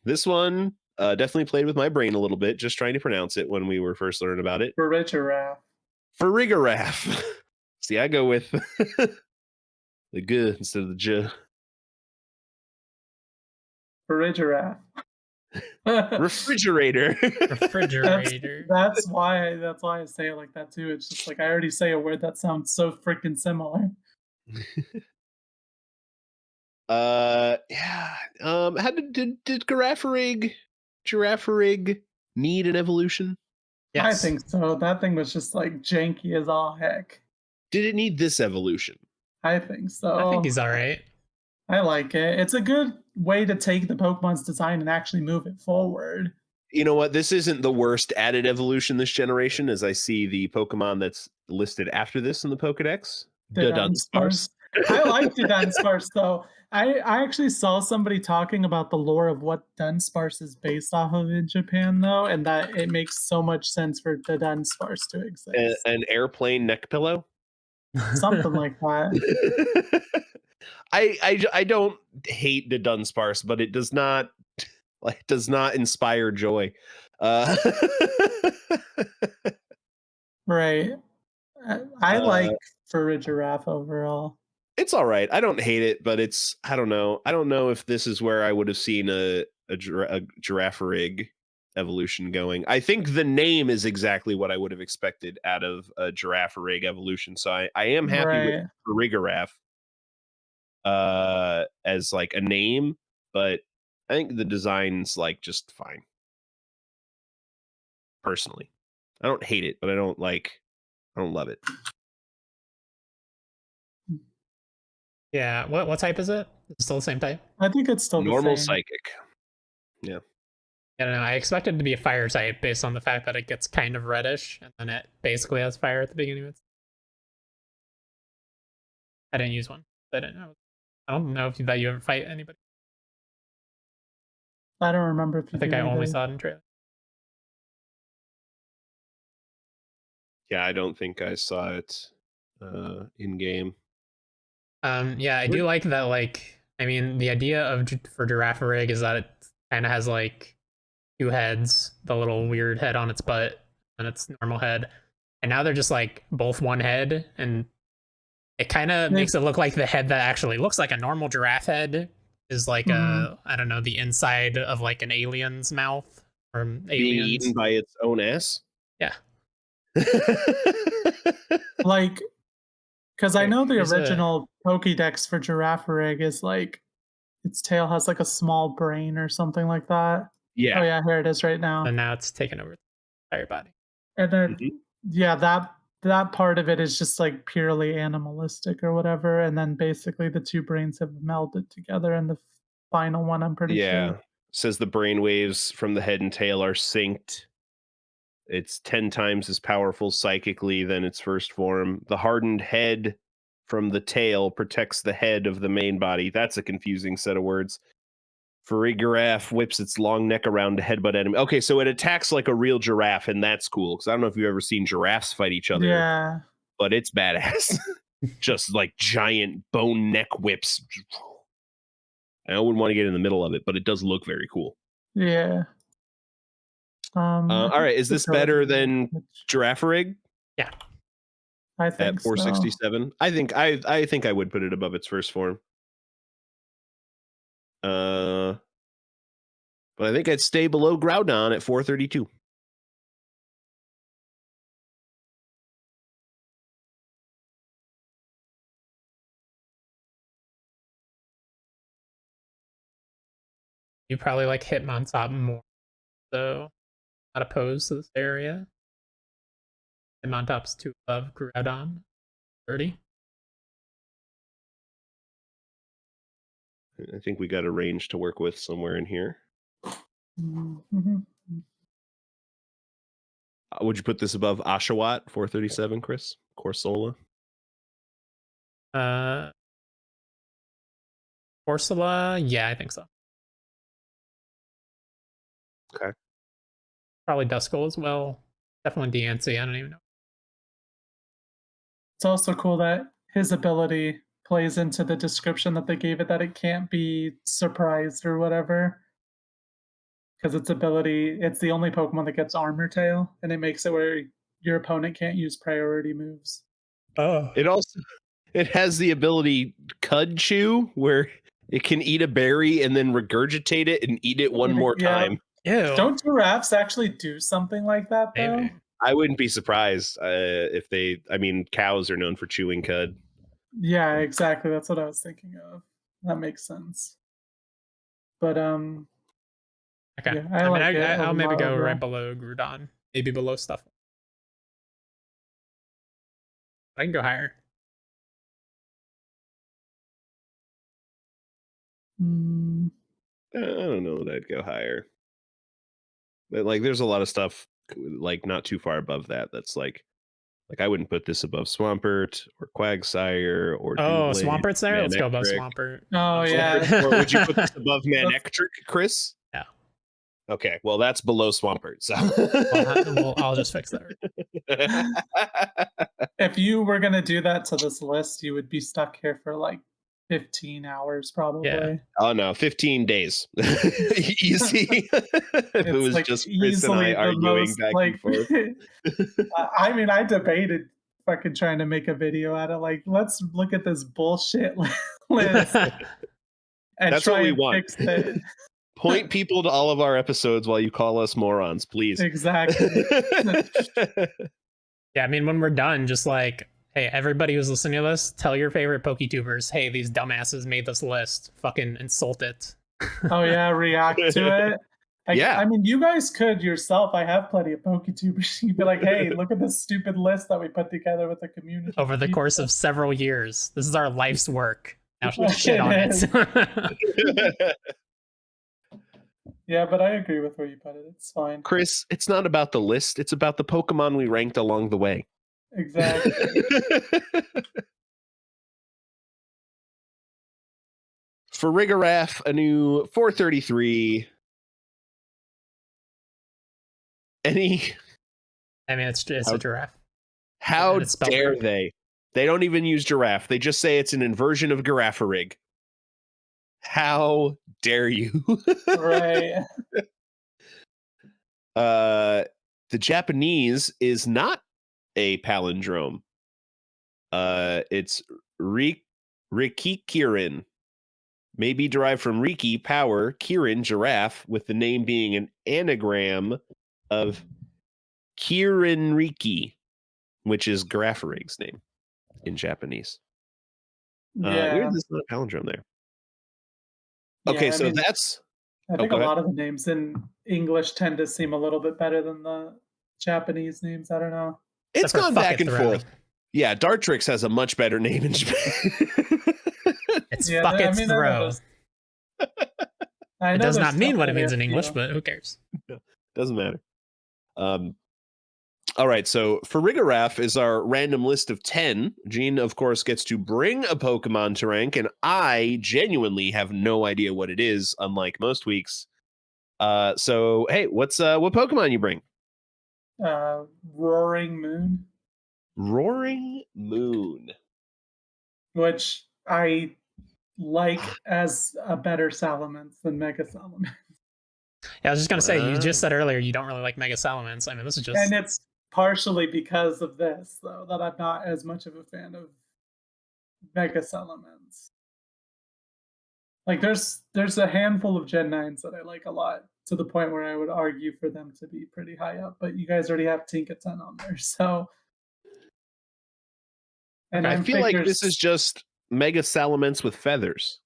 This one definitely played with my brain a little bit, just trying to pronounce it when we were first learning about it. Farigiraf. Farigiraf. See, I go with the G instead of the J. Farigiraf. Refrigerator. Refrigerator. That's why I say it like that too. It's just like I already say a word that sounds so freaking similar. Yeah. How did Girafarig need an evolution? Yes. I think so. That thing was just like janky as all heck. Did it need this evolution? I think so. I think he's all right. I like it. It's a good way to take the Pokemon's design and actually move it forward. You know what? This isn't the worst added evolution this generation, as I see the Pokemon that's listed after this in the Pokedex. Dunsparce. I like the Dunsparce though. I actually saw somebody talking about the lore of what Dunsparce is based off of in Japan though, and that it makes so much sense for the Dunsparce to exist. An airplane neck pillow? Something like that. I don't hate the Dunsparce, but it does not inspire joy. Right. I like Farigiraf overall. It's all right. I don't hate it, but I don't know. I don't know if this is where I would have seen a Girafarig evolution going. I think the name is exactly what I would have expected out of a Girafarig evolution. So I am happy with Farigiraf as like a name, but I think the design's like just fine. Personally, I don't hate it, but I don't love it. Yeah. What type is it? It's still the same type? I think it's still Normal the same. psychic. Yeah. I don't know. I expected it to be a fire type based on the fact that it gets kind of reddish and then it basically has fire at the beginning of it. I didn't use one. I don't know if you ever fight anybody. I don't remember if you I think do I only either. saw it in trailer. Yeah, I don't think I saw it in game. Yeah, I do like that. Like, I mean, the idea of for Girafarig is that it kind of has like two heads, the little weird head on its butt and its normal head, and now they're just like both one head, and it kind of They- makes it look like the head that actually looks like a normal giraffe head is like Mhm. a, I don't know, the inside of like an alien's mouth from Being Aliens. eaten by its own ass. Yeah. Like, because I know the Here's a- original Pokédex for Girafarig is like its tail has like a small brain or something like that. Yeah. Oh yeah, here it is right now. and now it's taken over the entire body. And then Mhm. yeah, that part of it is just like purely animalistic or whatever, and then basically the two brains have melded together in the final one. I'm pretty Yeah. sure. Says the brain waves from the head and tail are synced. It's 10 times as powerful psychically than its first form. The hardened head from the tail protects the head of the main body. That's a confusing set of words. Furry giraffe whips its long neck around to headbutt enemy. Okay, so it attacks like a real giraffe, and that's cool. Because I don't know if you've ever seen giraffes fight each other, Yeah. but it's badass. Just like giant bone neck whips. I wouldn't want to get in the middle of it, but it does look very cool. Yeah. All right, is this better than Girafarig Yeah. I at think so. 467? I think I would put it above its first form. But I think I'd stay below Groudon at 432. You probably like Hitmontop more, so not opposed to this area. Hitmontop's 2 above Groudon, 30. I think we got a range to work with somewhere in here. Mm-hmm. Would you put this above Oshawott, 437, Chris? Corsola? Corsola, yeah, I think so. Okay. Probably Duskull as well. Definitely Deancey, I don't even know. It's also cool that his ability plays into the description that they gave it, that it can't be surprised or whatever. Because its ability, it's the only Pokemon that gets Armor Tail, and it makes it where your opponent can't use priority moves. Oh. It has the ability Cud Chew, where it can eat a berry and then regurgitate it and eat it one more Yeah. time. Ew. Don't giraffes actually do something like that though? Maybe. I wouldn't be surprised if they. I mean, cows are known for chewing cud. Yeah, exactly. That's what I was thinking of. That makes sense. But Okay. yeah, I like it a I'll maybe lot go overall. right below Groudon. Maybe below stuff. I can go higher. Mm, I don't know that I'd go higher. But like, there's a lot of stuff like not too far above that. That's like I wouldn't put this above Swampert or Quagsire or Oh, Doublade, Swampert's there? Let's go above Manectric. Swampert. Oh, yeah. Or would you put this above Manectric, Chris? Yeah. Okay, well that's below Swampert. So I'll just fix that. If you were gonna do that to this list, you would be stuck here for like 15 hours probably. Yeah. Oh no, 15 days. Easy. If it was like just Chris and I the arguing most, back like, and forth. I mean, I debated fucking trying to make a video out of like, let's look at this bullshit list and That's try what we and want. fix it. Point people to all of our episodes while you call us morons, please. Exactly. Yeah, I mean, when we're done, just like, hey, everybody who's listening to this, tell your favorite PokeTubers, hey, these dumbasses made this list. Fucking insult it. Oh yeah, react to it. Yeah. I mean, you guys could yourself. I have plenty of PokeTubers. You'd be like, hey, look at this stupid list that we put together with the community. Over the course of several years. This is our life's work. Now shit on it. Yeah, but I agree with where you put it. It's fine. Chris, it's not about the list. It's about the Pokemon we ranked along the way. Exactly. For Rigoraph, a new 433. Any? I mean, it's How- a giraffe. How And it's spelled dare weird. they? They don't even use giraffe. They just say it's an inversion of giraffarig. How dare you? Right. The Japanese is not a palindrome. It's Rikikirin. May be derived from Riki, power, Kirin, giraffe, with the name being an anagram of Kirinriki, which is Giraffarig's name in Japanese. Yeah. Weird there's not a palindrome there. Yeah, Okay, I so mean, that's... I Oh, think go a ahead. lot of the names in English tend to seem a little bit better than the Japanese names. I don't know. It's Except for gone fuck back it and throw. forth. Yeah, Dartrix has a much better name in Japan. It's Yeah, fuck I its mean, I know throw. there's. I It know does there's not mean what it definitely means a in English, few. but who cares? Doesn't matter. All right, so Farigiraf is our random list of 10. Gene, of course, gets to bring a Pokemon to rank, and I genuinely have no idea what it is, unlike most weeks. So, hey, what Pokemon you bring? Roaring Moon, Roaring Moon. which I like as a better Salamence than Mega Salamence. Yeah, I was just gonna say, you just Wow. said earlier you don't really like Mega Salamence. I mean, this is just And it's partially because of this, though, that I'm not as much of a fan of Mega Salamence. Like there's a handful of Gen 9s that I like a lot, to the point where I would argue for them to be pretty high up, but you guys already have Tinkaton on there, so and I then feel like this figures is just Mega Salamence with feathers.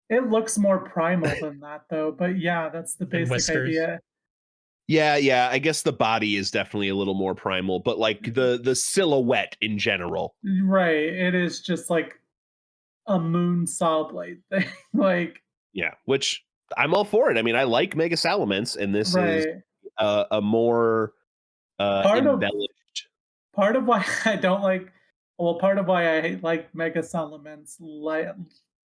it looks more primal than that though, but yeah, that's the and basic whiskers. idea. Yeah. I guess the body is definitely a little more primal, but like the silhouette in general. Right, it is just like a moon saw blade thing. Like, Yeah, which I'm all for it. I mean, I like Mega Salamence, and this is right. a more Part of embellished. part of why I don't like well, part of why I like Mega Salamence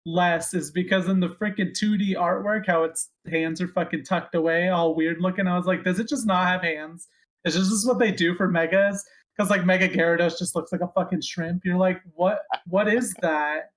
less is because in the freaking 2D artwork, how its hands are fucking tucked away, all weird looking. I was like, does it just not have hands? Is this what they do for Megas? Because like Mega Gyarados just looks like a fucking shrimp. You're like, what is that?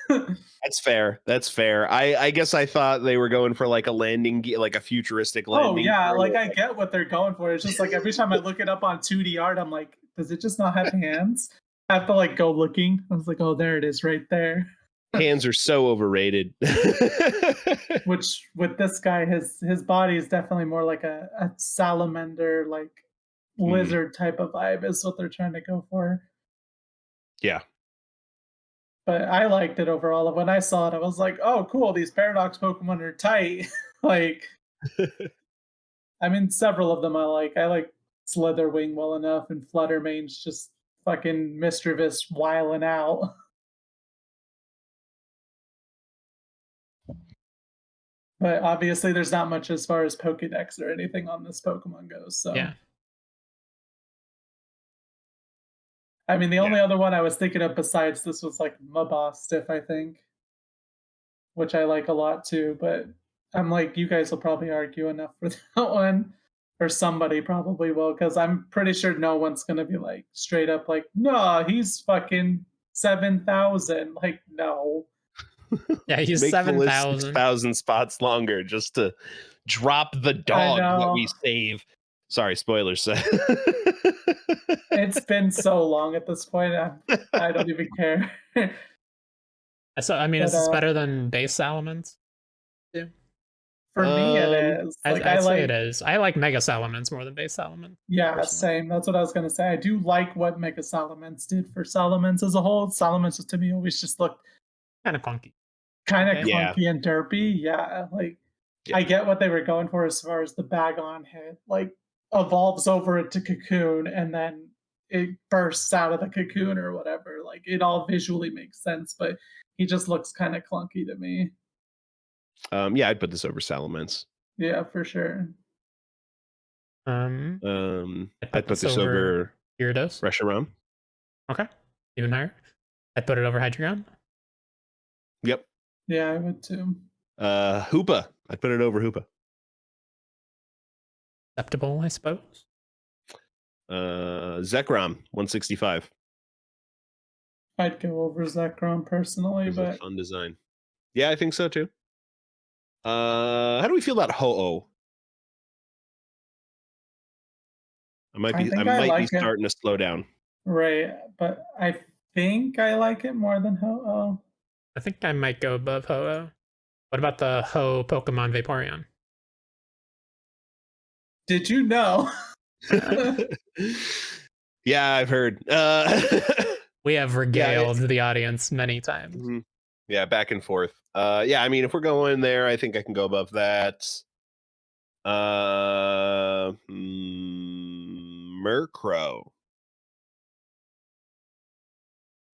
That's fair. That's fair. I guess I thought they were going for like a landing gear, like a futuristic Oh landing yeah, gear. like I get what they're going for. It's just like every time I look it up on 2D art, I'm like, does it just not have hands? I have to like go looking. I was like, oh, there it is, right there. Hands are so overrated. Which with this guy, his body is definitely more like a salamander, like lizard type of vibe is what they're trying to go for. Yeah. But I liked it overall. When I saw it, I was like, oh, cool, these paradox Pokemon are tight. Like, I mean, several of them I like. I like Slitherwing well enough, and Fluttermane's just fucking mischievous, wiling out. But obviously, there's not much as far as Pokedex or anything on this Pokemon goes. So, Yeah. I mean, the only other one I was thinking of besides this was like Mabostiff, I think, which I like a lot too. But I'm like, you guys will probably argue enough for that one, or somebody probably will, because I'm pretty sure no one's gonna be like straight up like, no, he's fucking 7,000. Like, no. Yeah, he's Make the list 7,000. 6,000 spots longer just to drop the I dog that we know. save. Sorry, spoilers. It's been so long at this point. I don't even care. So I mean, But is this better than base Salamence? Yeah. for me, it Um, is. Like, I I'd say it like, is. I like Mega Salamence more than base Salamence. yeah, personally. same. That's what I was gonna say. I do like what Mega Salamence did for Salamence as a whole. Salamence to me always just looked Kind of clunky. kind of Okay. Yeah. clunky and derpy. Yeah, like Yeah. I get what they were going for as far as the bag on hit, like evolves over into cocoon and then it bursts out of the cocoon or whatever. Like it all visually makes sense, but he just looks kind of clunky to me. Yeah, I'd put this over Salamence. Yeah, for sure. I'd put this over Gyarados. Reshiram. Okay. Even higher. I'd put it over Hydreigon. Yep. Yeah, I would too. Hoopa. I'd put it over Hoopa. acceptable, I suppose. Zekrom 165 I'd go over Zekrom personally, is a but fun design. Yeah, I think so too. How do we feel about Ho-Oh? I might I be think I like it. starting to slow down. Right, but I think I like it more than Ho-Oh. I think I might go above Ho-Oh. What about the Ho Pokemon Vaporeon? Did you know? Yeah, I've heard. We have regaled Yeah, the audience many times. Mhm. Yeah, back and forth. Yeah, I mean, if we're going there, I think I can go above that. Murkrow.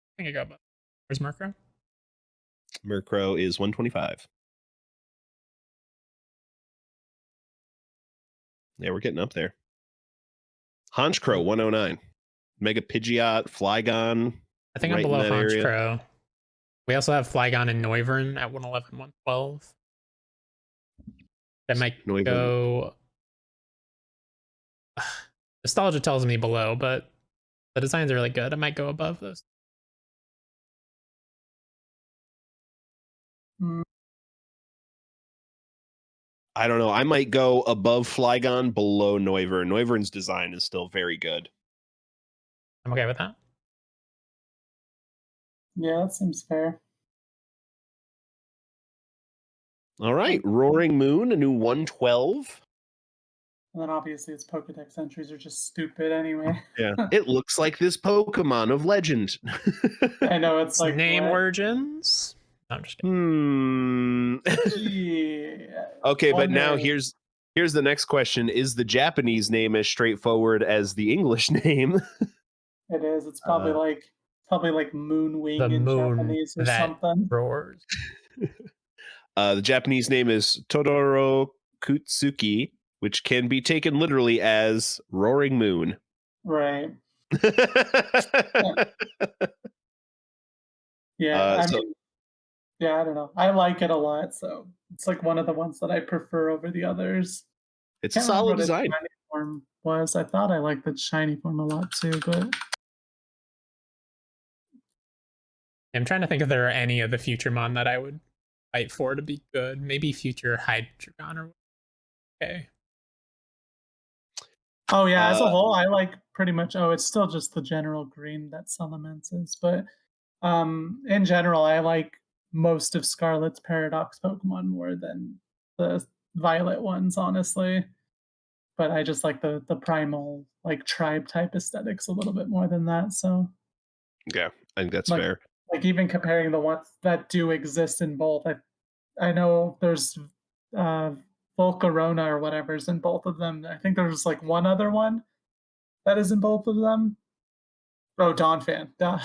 I think I go above. Where's Murkrow? Murkrow is 125. Yeah, we're getting up there. Honchkrow 109. Mega Pidgeot, Flygon. I think I'm right in below that area. Honchkrow. We also have Flygon and Noivern at 111, 112. That might Noivern. go. Nostalgia tells me below, but the designs are really good. I might go above those. Mm, I don't know. I might go above Flygon, below Noivern. Noivern's design is still very good. I'm okay with that. yeah, that seems fair. All right. Roaring Moon, a new 112. And then obviously its Pokedex entries are just stupid anyway. Yeah. It looks like this Pokemon of legend. I know it's like Name what? origins. No, I'm just kidding. Gee, Okay, but now wondering. here's the next question. Is the Japanese name as straightforward as the English name? It is. It's probably like Moonwing The in moon Japanese or that something. roars. The Japanese name is Todoro Kutsuki, which can be taken literally as roaring moon. Right. Yeah. I So mean, yeah, I don't know. I like it a lot, so it's like one of the ones that I prefer over the others. it's a Can't remember solid what its design. shiny form was. I thought I liked the shiny form a lot too, but I'm trying to think if there are any of the Futuremon that I would fight for to be good. Maybe Future Hydreigon or okay. oh yeah, as a Uh, whole, I like pretty much. Oh, it's still just the general green that Salamence is, but in general, I like most of Scarlet's Paradox Pokemon more than the Violet ones, honestly. But I just like the primal like tribe type aesthetics a little bit more than that. So yeah, I think that's like fair. like even comparing the ones that do exist in both, I know there's uh Volcarona or whatever's in both of them. I think there's like one other one that is in both of them. Oh, Donphan. Duh.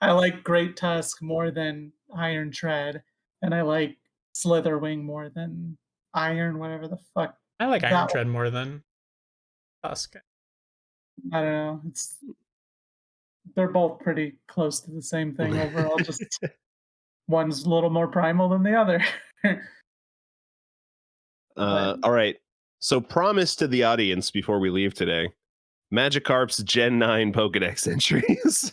I like Great Tusk more than Iron Tread, and I like Slitherwing more than Iron, whatever the fuck I like Iron that Tread more than Tusk. I don't know. They're both pretty close to the same thing overall. Just one's a little more primal than the other. But All right. So promise to the audience before we leave today. Magikarp's Gen 9 Pokedex entries.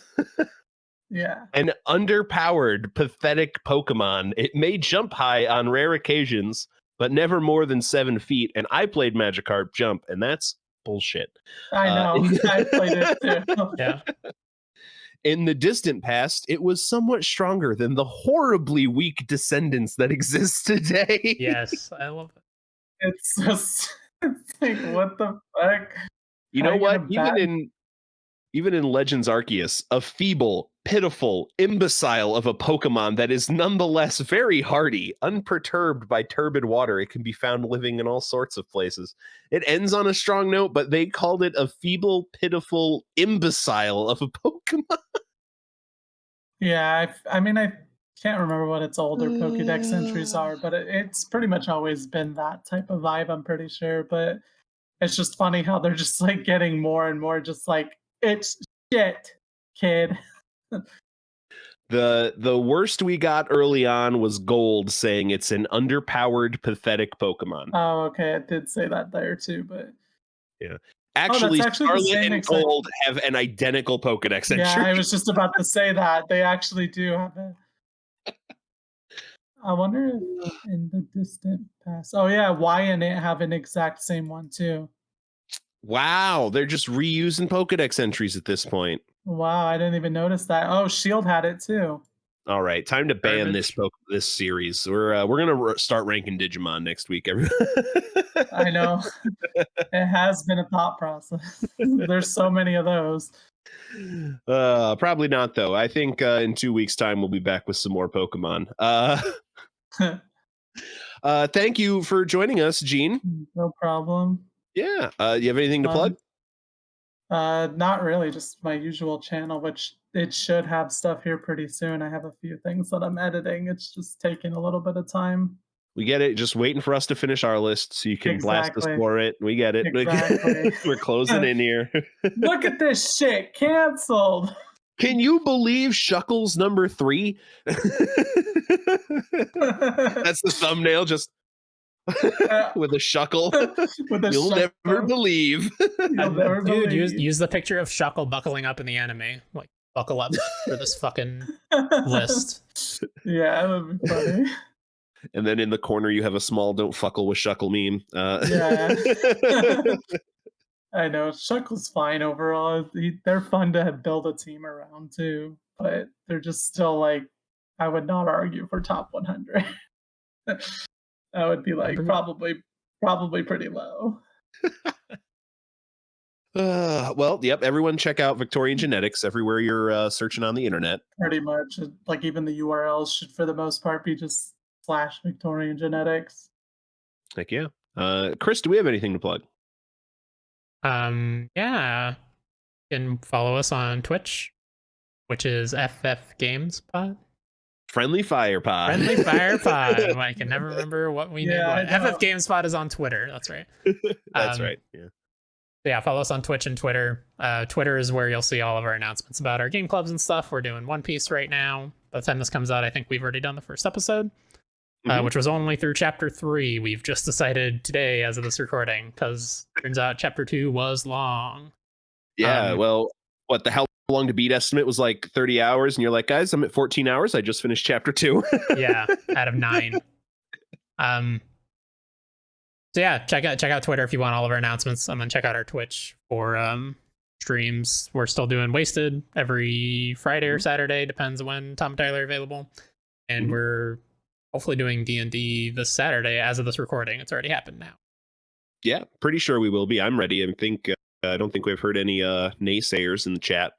yeah, An underpowered, pathetic Pokemon. It may jump high on rare occasions, but never more than 7 feet. And I played Magikarp Jump, and that's bullshit. I know. I played it too. Yeah. In the distant past, it was somewhat stronger than the horribly weak descendants that exist today. Yes, I love it. It's just it's like what the fuck? You How know you what? gonna bat Even in Legends Arceus, a feeble, pitiful, imbecile of a Pokemon that is nonetheless very hardy, unperturbed by turbid water. It can be found living in all sorts of places. It ends on a strong note, but they called it a feeble, pitiful, imbecile of a Pokemon. Yeah, I mean, I can't remember what its older Pokédex entries are, but it's pretty much always been that type of vibe, I'm pretty sure. But it's just funny how they're just like getting more and more just like, it's shit, kid. The worst we got early on was Gold saying it's an underpowered, pathetic Pokemon. Oh, okay, it did say that there too, but Yeah. Actually, actually the Scarlet same and exact- Gold have an identical Pokedex entry. Yeah, I was just about to say that. They actually do have it. I wonder if in the distant past. Oh yeah, Y and it have an exact same one too. Wow, they're just reusing Pokedex entries at this point. Wow, I didn't even notice that. Oh, Shield had it too. All right, time to ban Garbage. this series. We're gonna start ranking Digimon next week. I know. It has been a thought process. There's so many of those. Probably not though. I think in 2 weeks' time we'll be back with some more Pokemon. Thank you for joining us, Gene. No problem. Yeah. You have anything to plug? Not really, just my usual channel, which it should have stuff here pretty soon. I have a few things that I'm editing. It's just taking a little bit of time. We get it. Just waiting for us to finish our list so you can blast us Exactly. for it. We get it. Exactly. We're closing in here. Look at this shit canceled. Can you believe Shuckles number 3? That's the thumbnail, just with a shuckle. With a You'll shuckle. never believe. You'll never Dude, believe. use the picture of Shuckle buckling up in the anime. Like, buckle up for this fucking list. Yeah, that would be funny. And then in the corner, you have a small "Don't fuckle with Shuckle" meme. Yeah. I know Shuckle's fine overall. They're fun to build a team around too, but they're just still like I would not argue for top 100. That would be like probably pretty low. Well, yep. Everyone, check out VictorianGenetix everywhere you're searching on the internet. Pretty much, like even the URLs should, for the most part, be just /VictorianGenetix. Heck yeah. Chris, do we have anything to plug? Yeah. You can follow us on Twitch, which is FF Games Pod. Friendly Fire Pod. Friendly Fire Pod. I can never remember what we named it. I know. FF Games Pod is on Twitter. That's right. That's right. Yeah. Yeah, follow us on Twitch and Twitter. Twitter is where you'll see all of our announcements about our game clubs and stuff. We're doing One Piece right now. By the time this comes out, I think we've already done the first episode, which was only through chapter 3. We've just decided today, as of this recording, because turns out chapter 2 was long. Yeah. Well, what the hell long to beat estimate was like 30 hours, and you're like, guys, I'm at 14 hours. I just finished chapter 2. Yeah, out of 9. So yeah, check out Twitter if you want all of our announcements, and then check out our Twitch for streams. We're still doing Wasted every Friday or Saturday, depends when Tom and Tyler are available, and we're hopefully doing D&D this Saturday as of this recording. It's already happened now. Yeah, pretty sure we will be. I'm ready. I don't think we've heard any naysayers in the chat,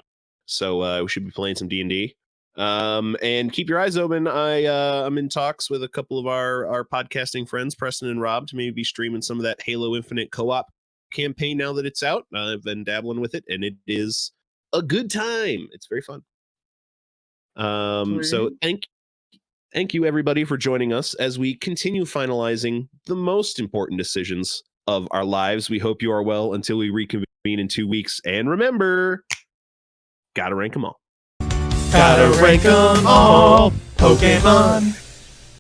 so we should be playing some D&D. And keep your eyes open. I'm in talks with a couple of our podcasting friends, Preston and Rob, to maybe be streaming some of that Halo Infinite co-op campaign now that it's out. I've been dabbling with it, and it is a good time. It's very fun. So thank you everybody for joining us as we continue finalizing the most important decisions of our lives. We hope you are well until we reconvene in 2 weeks. And remember, gotta rank them all. Gotta rank 'em all, Pokemon.